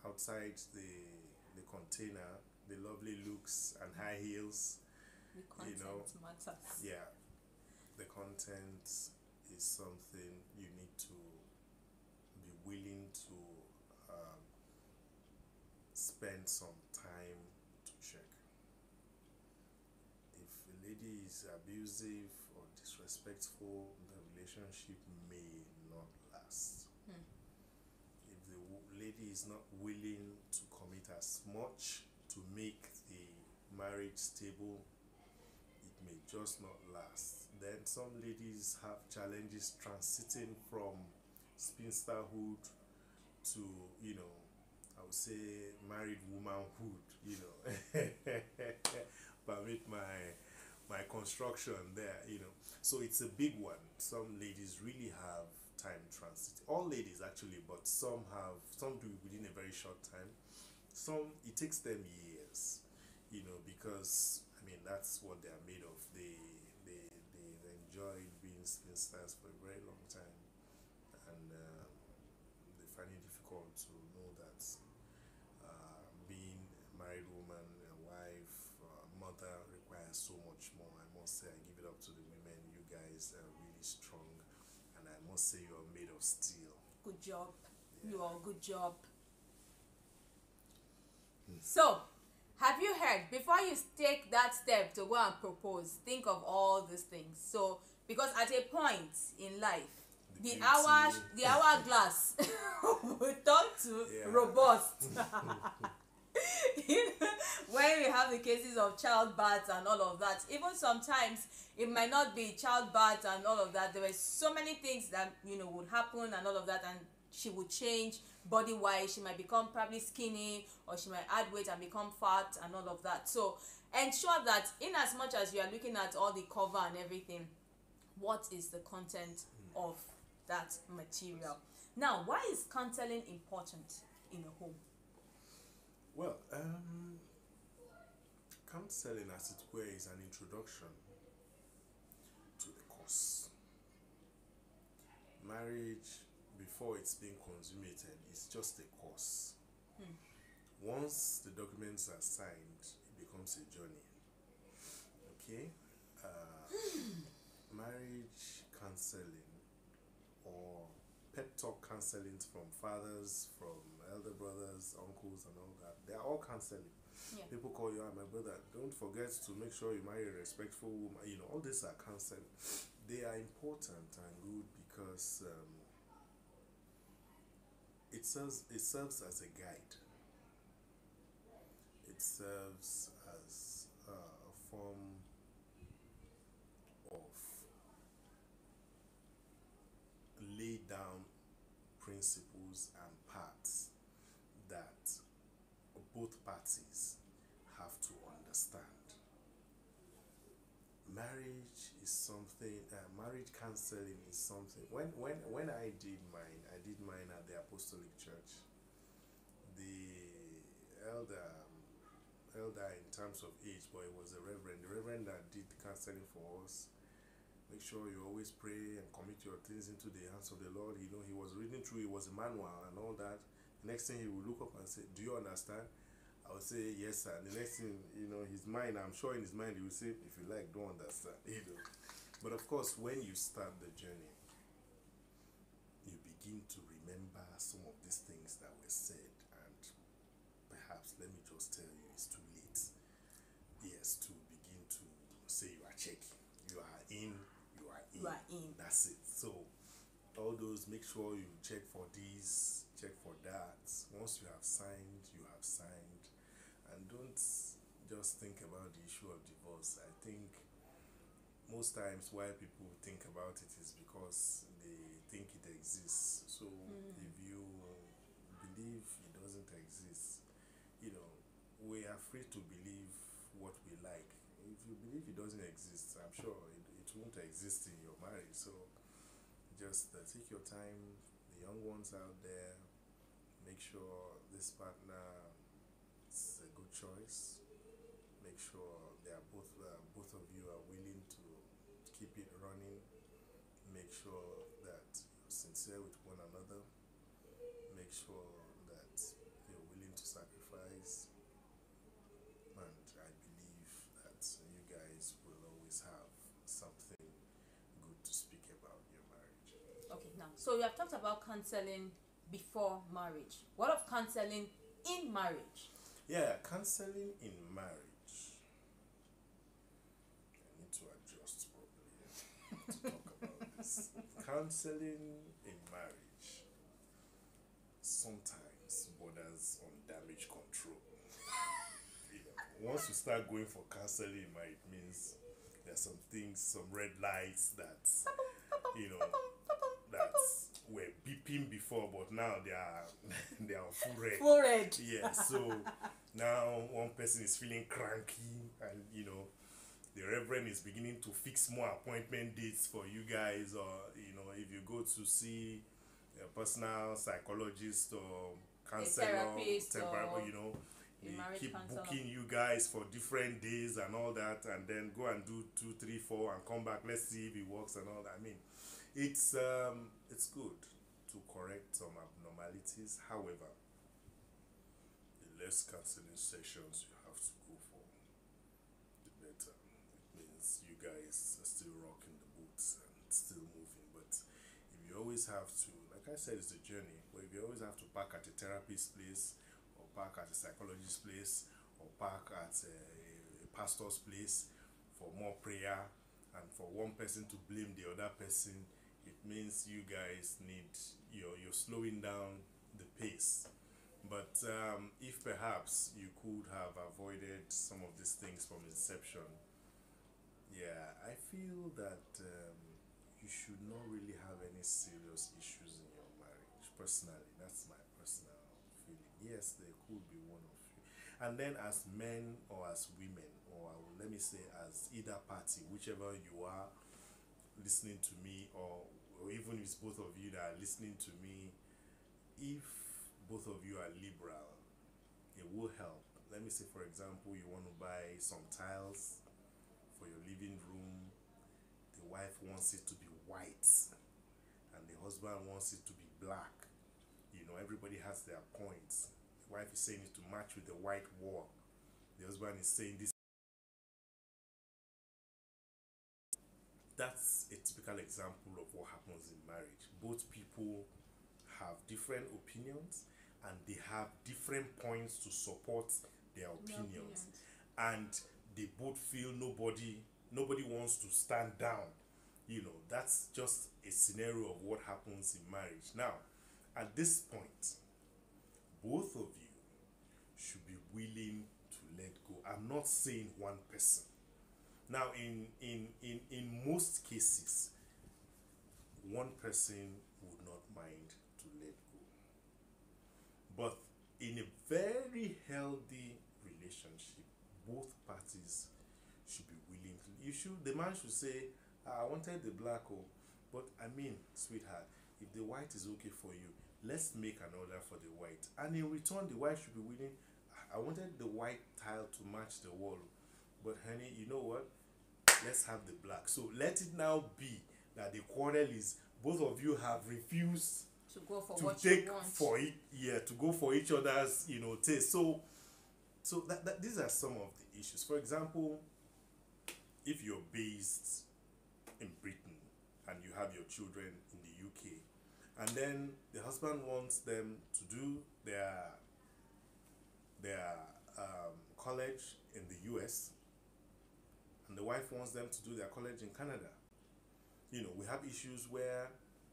outside the container, the lovely looks and high heels, The content matters. Yeah, the content is something you need to be willing to spend some time to check. If a lady is abusive or disrespectful, the relationship may not last. If the lady is not willing to commit as much to make the marriage stable, it may just not last. Then some ladies have challenges transiting from spinsterhood to, you know, I would say married womanhood, you know. Permit my construction there, you know. So it's a big one. Some ladies really have time transit. All ladies actually, but some do it within a very short time. Some, it takes them years, you know, because I mean that's what they are made of. They enjoyed being spinsters for a very long time, and they find it difficult to know that being a married woman, a wife, mother requires so much more. I must say, I give it up to the women. You guys are really strong, and I must say you are made of steel. Good job. Yeah. You are good job. So, have you heard, before you take that step to go and propose, think of all these things. So, because at a point in life, the hourglass will turn to robust. When we have the cases of childbirth and all of that, even sometimes it might not be childbirth and all of that. There were so many things that, you know, would happen and all of that, and she would change body wise. She might become probably skinny, or she might add weight and become fat and all of that. So ensure that in as much as you are looking at all the cover and everything, what is the content of that material? Now, why is counseling important in a home? Well, counseling, as it were, is an introduction to the course. Marriage, before it's being consummated, is just a course. Once the documents are signed, it becomes a journey. Okay? Marriage counseling or pep talk counseling from fathers, from elder brothers, uncles, and all that, they are all counseling. Yeah. People call you out, my brother, don't forget to make sure you marry a respectful woman. You know, all these are counseling. They are important and good because it serves as a guide. It serves as a form of lay down principles and paths that both parties have to understand. Marriage is something, marriage counseling is something. When I did mine at the Apostolic Church. The elder in terms of age, but it was the reverend that did counseling for us. Make sure you always pray and commit your things into the hands of the Lord. You know, he was reading through, it was a manual and all that. Next thing he would look up and say, do you understand? I would say, yes, sir. And the next thing, you know, his mind, I'm sure in his mind, he would say, if you like, don't understand. You know. But of course, when you start the journey, you begin to remember some of these things that were said. And perhaps, let me just tell you, it's too late. Yes, to begin to say you are checking. You are in. You are in. That's it. So, all those, make sure you check for this, check for that. Once you have signed, you have signed. And don't just think about the issue of divorce. I think most times why people think about it is because they think it exists. So, if you believe it doesn't exist, you know, we are free to believe what we like. If you believe it doesn't exist, I'm sure it won't exist in your marriage. So just take your time. The young ones out there, make sure this partner is a good choice. Make sure they are both of you are willing to keep it running. Make sure that you're sincere with one another. Make sure that you're willing to sacrifice. And I believe that you guys will always have something good to speak about your marriage. Okay, now, so you have talked about counseling before marriage. What of counseling in marriage? Yeah, counseling in marriage. I need to adjust properly to talk about this. Counseling in marriage sometimes borders on damage control. Once you start going for counseling, it means there's some things, some red lights that, you know, that were beeping before, but now they are full red. Full red. Yeah, so now one person is feeling cranky, and you know, the reverend is beginning to fix more appointment dates for you guys, or you know, if you go to see a personal psychologist or counselor, therapist, you know, they keep booking you guys for different days and all that, and then go and do 2, 3, 4 and come back, let's see if it works and all that. I mean, it's good to correct some abnormalities. However, the less counseling sessions you have to go for, the better. It means you guys are still rocking the boots and still moving. But if you always have to, like I said, it's a journey, but if you always have to park at a therapist's place, or park at a psychologist's place, or park at a pastor's place for more prayer, and for one person to blame the other person, it means you guys need, you're slowing down the pace. But if perhaps you could have avoided some of these things from inception, yeah, I feel that you should not really have any serious issues in your marriage. Personally, that's my personal feeling. Yes, there could be one of you. And then as men or as women, or let me say as either party, whichever you are listening to me, or even if it's both of you that are listening to me, if both of you are liberal, it will help. Let me say, for example, you want to buy some tiles for your living room. The wife wants it to be white and the husband wants it to be black. You know, everybody has their points. The wife is saying it to match with the white wall. The husband is saying this. That's a typical example of what happens in marriage. Both people have different opinions and they have different points to support their opinions. And they both feel nobody wants to stand down. You know, that's just a scenario of what happens in marriage. Now, at this point, both of you should be willing to let go. I'm not saying one person. Now, in most cases, one person would not mind to let go. But in a very healthy relationship, both parties should be willing to. The man should say, I wanted the black, oh, but I mean, sweetheart, if the white is okay for you, let's make an order for the white. And in return, the wife should be willing. I wanted the white tile to match the wall, but honey, you know what? Let's have the black. So let it now be that the quarrel is both of you have refused to go for to what take you want. for it, yeah, to go for each other's, taste. So that these are some of the issues. For example, if you're based in Britain and you have your children in the UK, and then the husband wants them to do their college in the US, and the wife wants them to do their college in Canada. We have issues where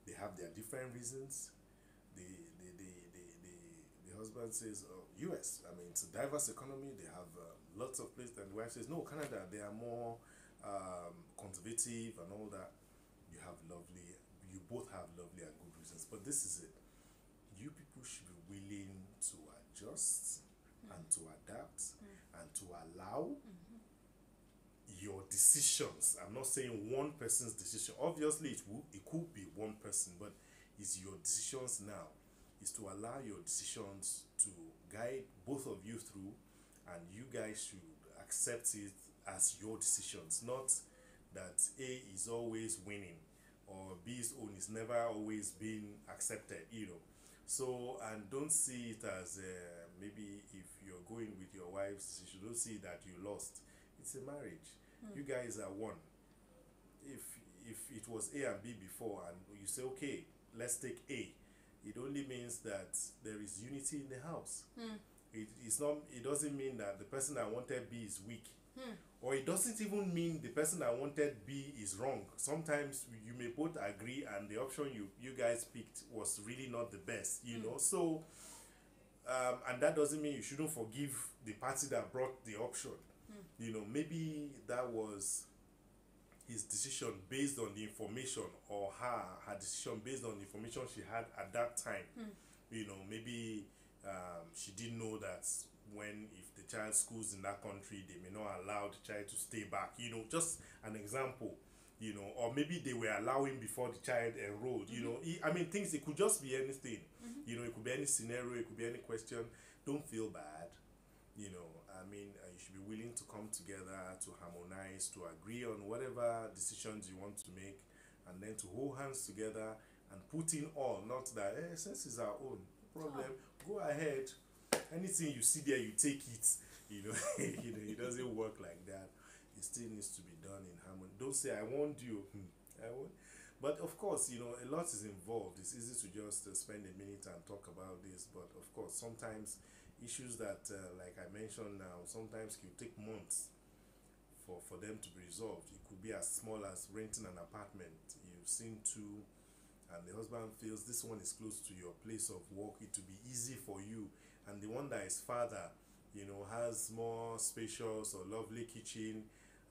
they have their different reasons. The husband says, oh, US, I mean, it's a diverse economy, they have lots of places, and the wife says, no, Canada, they are more conservative and all that. You both have lovely and good reasons, but this is it. You people should be willing to adjust and to adapt and to allow your decisions. I'm not saying one person's decision. Obviously, it could be one person, but it's your decisions now. Is to allow your decisions to guide both of you through, and you guys should accept it as your decisions, not that A is always winning or B's own is never always being accepted, So, and don't see it as maybe if you're going with your wife's decision, don't see that you lost. It's a marriage. You guys are one. If it was A and B before, and you say, okay, let's take A, it only means that there is unity in the house. It doesn't mean that the person that wanted B is weak. Or it doesn't even mean the person that wanted B is wrong. Sometimes you may both agree and the option you guys picked was really not the best, So, and that doesn't mean you shouldn't forgive the party that brought the option. Maybe that was his decision based on the information, or her decision based on the information she had at that time. Maybe she didn't know that if the child schools in that country, they may not allow the child to stay back. Just an example. Or maybe they were allowing before the child enrolled. I mean, it could just be anything. It could be any scenario, it could be any question. Don't feel bad. I mean, you should be willing to come together, to harmonize, to agree on whatever decisions you want to make, and then to hold hands together and put in all, not that, since it's our own problem, go ahead. Anything you see there, you take it. It doesn't work like that. It still needs to be done in harmony. Don't say, I warned you. I won't. But of course, a lot is involved. It's easy to just spend a minute and talk about this, but of course, sometimes issues that, like I mentioned now, sometimes can take months for them to be resolved. It could be as small as renting an apartment. You've seen two, and the husband feels this one is close to your place of work. It will be easy for you, and the one that is farther, has more spacious or lovely kitchen,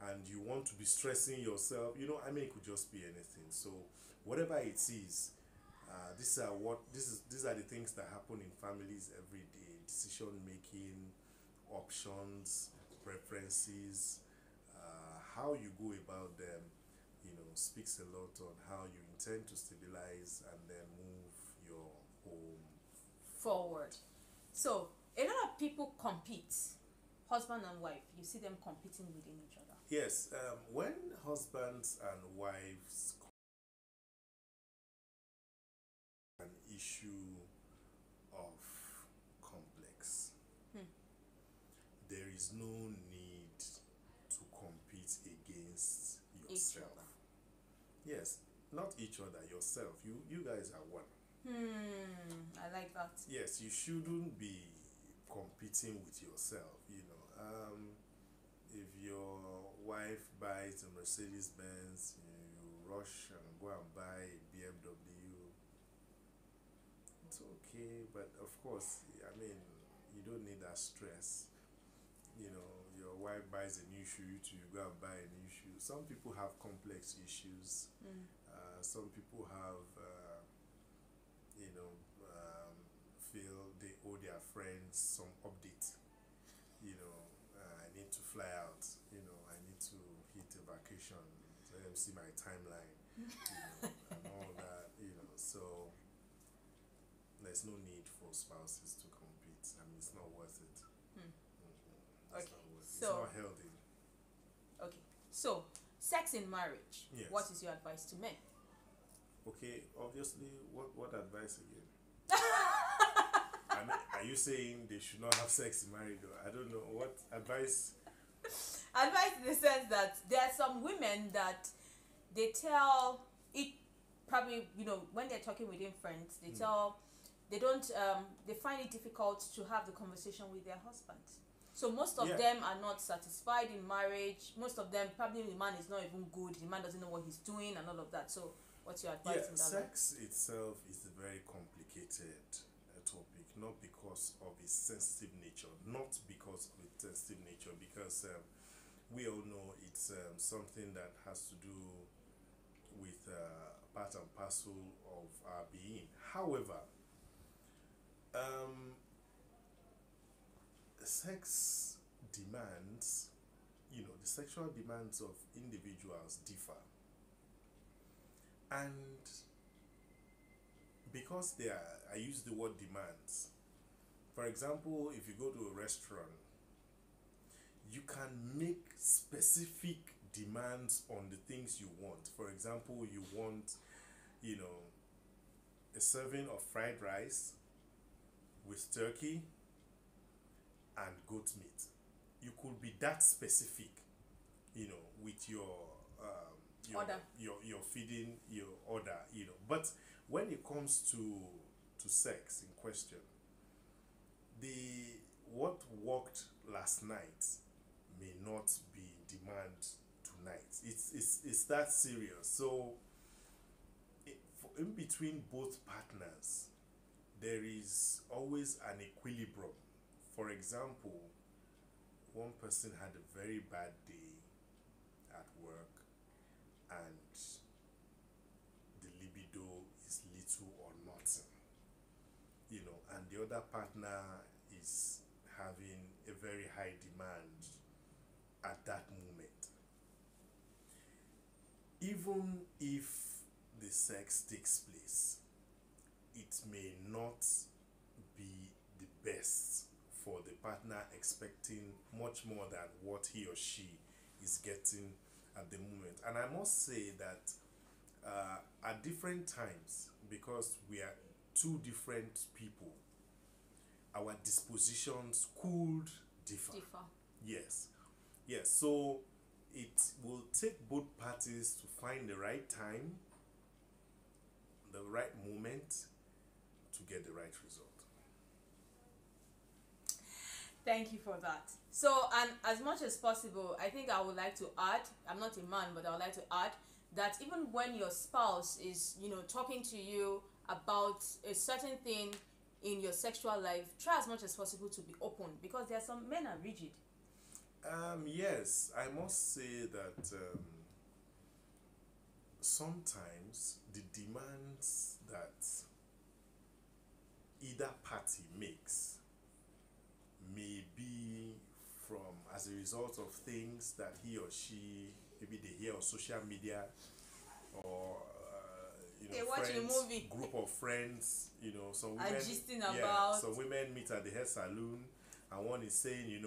and you want to be stressing yourself. I mean, it could just be anything. So whatever it is, these are the things that happen in families every day. Decision making, options, preferences, how you go about them, speaks a lot on how you intend to stabilize and then move your home forward. So a lot of people compete, husband and wife. You see them competing within each other. Yes, when husbands and wives an issue of complex, there is no need to compete against yourself. Yes, not each other, yourself. You guys are one. I like that. Yes, you shouldn't be competing with yourself. If your wife buys a Mercedes Benz, you rush and go and buy a BMW. It's okay, but of course, I mean, you don't need that stress. Your wife buys a new shoe, you go and buy a new shoe. Some people have complex issues. Some people have, feel they owe their friends some update. I need to fly out. I need to hit a vacation. them see my timeline, and all that, so there's no need for spouses to compete. I mean, it's not worth it. It's Okay, not worth it. It's so not healthy. okay, so sex in marriage. Yes. What is your advice to men? Okay, obviously, what advice again? I mean, are you saying they should not have sex in marriage? Or I don't know what advice. Advice in the sense that there are some women that they tell it, probably, when they're talking within friends, they they find it difficult to have the conversation with their husbands. So most of them are not satisfied in marriage. Most of them, probably the man is not even good, the man doesn't know what he's doing and all of that. So what's your advice in that? Sex itself is a very complicated topic, not because of its sensitive nature, because we all know it's something that has to do with part and parcel of our being. However, sex demands, the sexual demands of individuals differ. And because I use the word demands. For example, if you go to a restaurant, you can make specific demands on the things you want. For example, you want, a serving of fried rice with turkey and goat meat. You could be that specific, with your order. Your feeding, your order, But when it comes to sex in question, what worked last night may not be demand tonight. It's that serious. So in between both partners, there is always an equilibrium. For example, one person had a very bad day at work and the libido is little or nothing, and the other partner is having a very high demand at that moment. Even if the sex takes place, it may not be the best for the partner, expecting much more than what he or she is getting at the moment. And I must say that at different times, because we are two different people, our dispositions could differ. Yes. So it will take both parties to find the right time, the right moment to get the right result. Thank you for that. So, and as much as possible, I think I would like to add, I'm not a man, but I would like to add that even when your spouse is, talking to you about a certain thing in your sexual life, try as much as possible to be open, because there are some men are rigid. Yes, I must say that sometimes the demands that either party makes may be as a result of things that he or she, maybe they hear on social media, or they watch a movie, group of friends, some women about. Some women meet at the hair salon, and one is saying,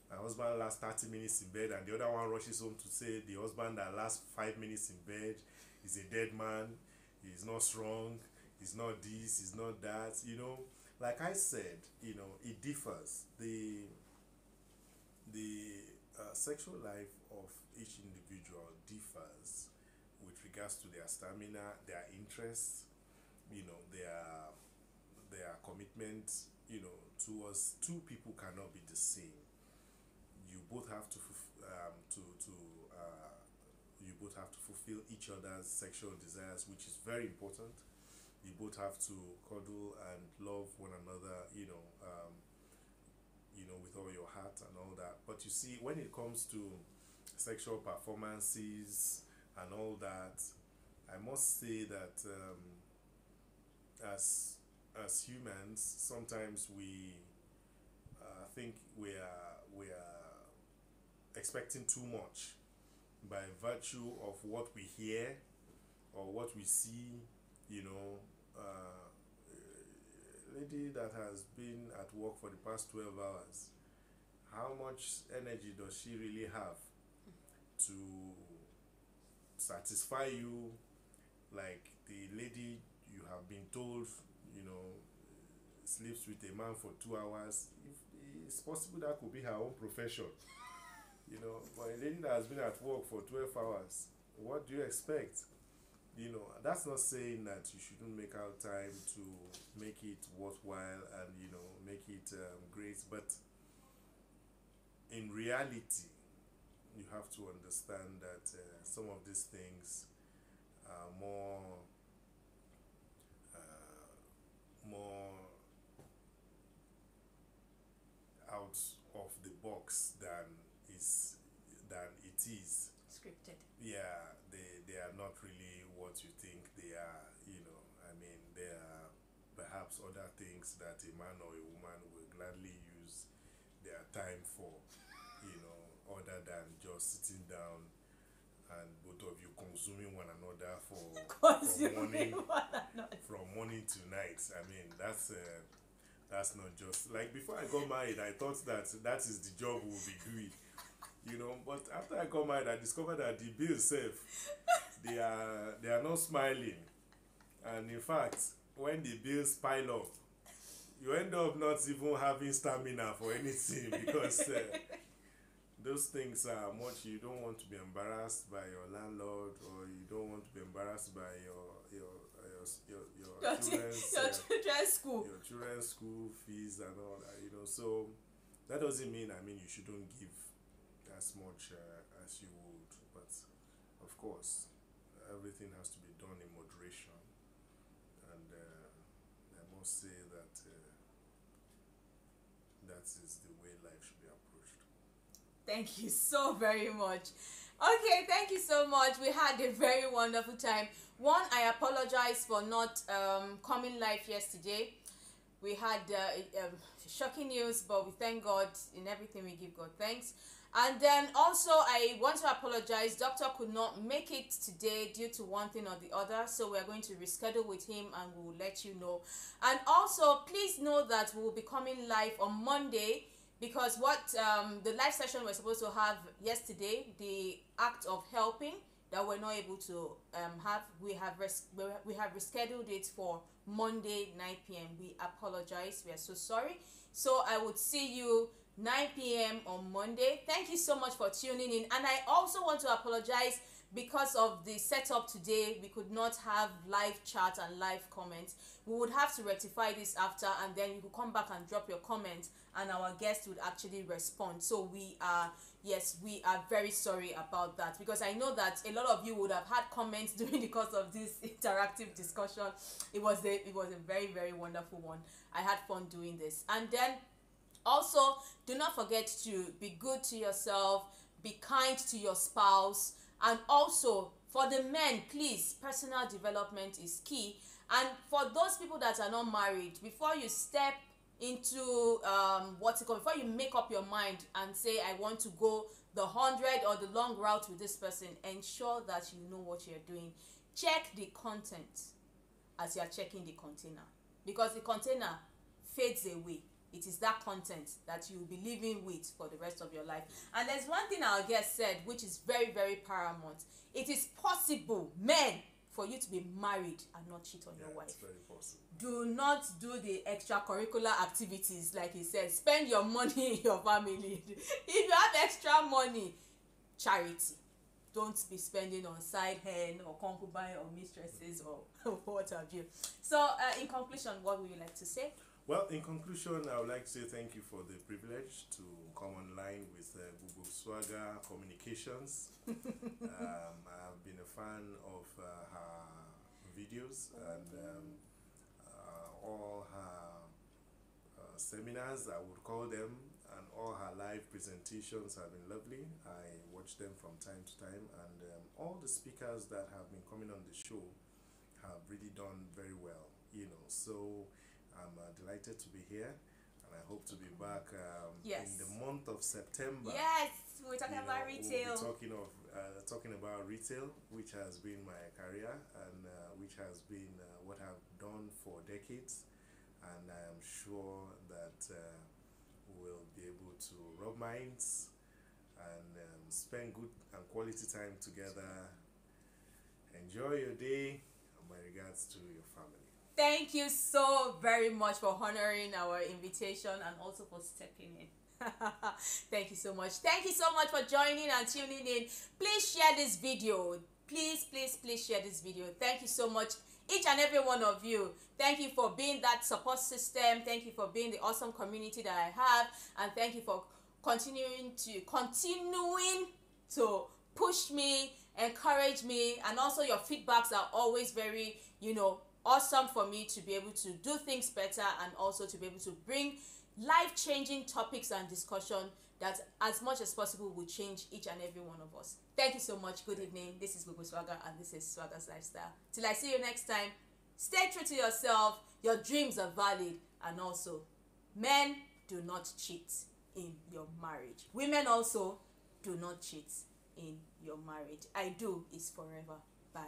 my husband lasts 30 minutes in bed, and the other one rushes home to say the husband that lasts 5 minutes in bed is a dead man, he's not strong, he's not this, he's not that. Like I said, it differs. The sexual life of each individual differs with regards to their stamina, their interests, their commitment, towards two people cannot be the same. You both have to fulfill each other's sexual desires, which is very important. You both have to cuddle and love one another, with all your heart and all that. But you see, when it comes to sexual performances and all that, I must say that as humans, sometimes we think we are expecting too much, by virtue of what we hear or what we see, you know, a lady that has been at work for the past 12 hours, how much energy does she really have to satisfy you, like the lady you have been told, you know, sleeps with a man for 2 hours? If it's possible that could be her own profession, you know. But a lady that has been at work for 12 hours, what do you expect? You know, that's not saying that you shouldn't make out time to make it worthwhile and, you know, make it great, but in reality, you have to understand that some of these things are more out of the box than it is Scripted. Yeah, they are not really what you think they are, you know. I mean, there are perhaps other things that a man or a woman will gladly use their time for, you know, other than just sitting down and both of you consuming one another from morning to night. I mean, that's not just like before I got married. I thought that is the job we'll be doing, you know. But after I got married, I discovered that the bills they are not smiling, and in fact, when the bills pile up, you end up not even having stamina for anything because those things are much. You don't want to be embarrassed by your landlord, or you don't want to be embarrassed by your children's school fees and all that, you know. So that doesn't mean, I mean, you shouldn't give as much as you would, but of course everything has to be done in moderation, and I must say that that is the way life should be approached. Thank you so very much. Okay, thank you so much. We had a very wonderful time. One, I apologize for not coming live yesterday. We had shocking news, but we thank God. In everything we give God thanks. And then also I want to apologize. Doctor could not make it today due to one thing or the other, so we are going to reschedule with him and we will let you know. And also please know that we will be coming live on Monday, because what the live session we're supposed to have yesterday, the act of helping that we're not able to have, we have rescheduled it for Monday 9 p.m. We apologize. We are so sorry. So I would see you 9 p.m. on Monday. Thank you so much for tuning in. And I also want to apologize because of the setup today. We could not have live chat and live comments. We would have to rectify this after, and then you could come back and drop your comments and our guest would actually respond. So we are very sorry about that, because I know that a lot of you would have had comments during the course of this interactive discussion. It was a very, very wonderful one. I had fun doing this. And then also, do not forget to be good to yourself, be kind to your spouse, and also for the men, please, personal development is key. And for those people that are not married, before you step into before you make up your mind and say I want to go the 100 or the long route with this person, ensure that you know what you're doing. Check the content as you are checking the container, because the container fades away. It is that content that you will be living with for the rest of your life. And there's one thing our guest said, which is very, very paramount. It is possible, men, for you to be married and not cheat on your wife. It's very possible. Do not do the extracurricular activities, like he said. Spend your money in your family. If you have extra money, charity. Don't be spending on side hen or concubine or mistresses or what have you. So, in conclusion, what would you like to say? Well, in conclusion, I would like to say thank you for the privilege to come online with Gbogbo Swagger Communications. I've been a fan of her videos and all her seminars, I would call them, and all her live presentations have been lovely. I watch them from time to time, and all the speakers that have been coming on the show have really done very well, you know. So I'm delighted to be here, and I hope to be back in the month of September. Yes, we're talking about retail. We'll be talking of talking about retail, which has been my career and which has been what I've done for decades, and I am sure that we'll be able to rub minds and spend good and quality time together. Enjoy your day, and my regards to your family. Thank you so very much for honoring our invitation and also for stepping in. Thank you so much. Thank you so much for joining and tuning in. Please share this video. Please share this video. Thank you so much, each and every one of you. Thank you for being that support system. Thank you for being the awesome community that I have, and thank you for continuing to push me, encourage me, and also your feedbacks are always very, awesome for me to be able to do things better, and also to be able to bring life-changing topics and discussion that as much as possible will change each and every one of us. Thank you so much. Good evening. This is Gbogbo Swagger, and this is Swagger's Lifestyle. Till I see you next time, stay true to yourself. Your dreams are valid, and also, men do not cheat in your marriage. Women also do not cheat in your marriage. I do is forever. Bye.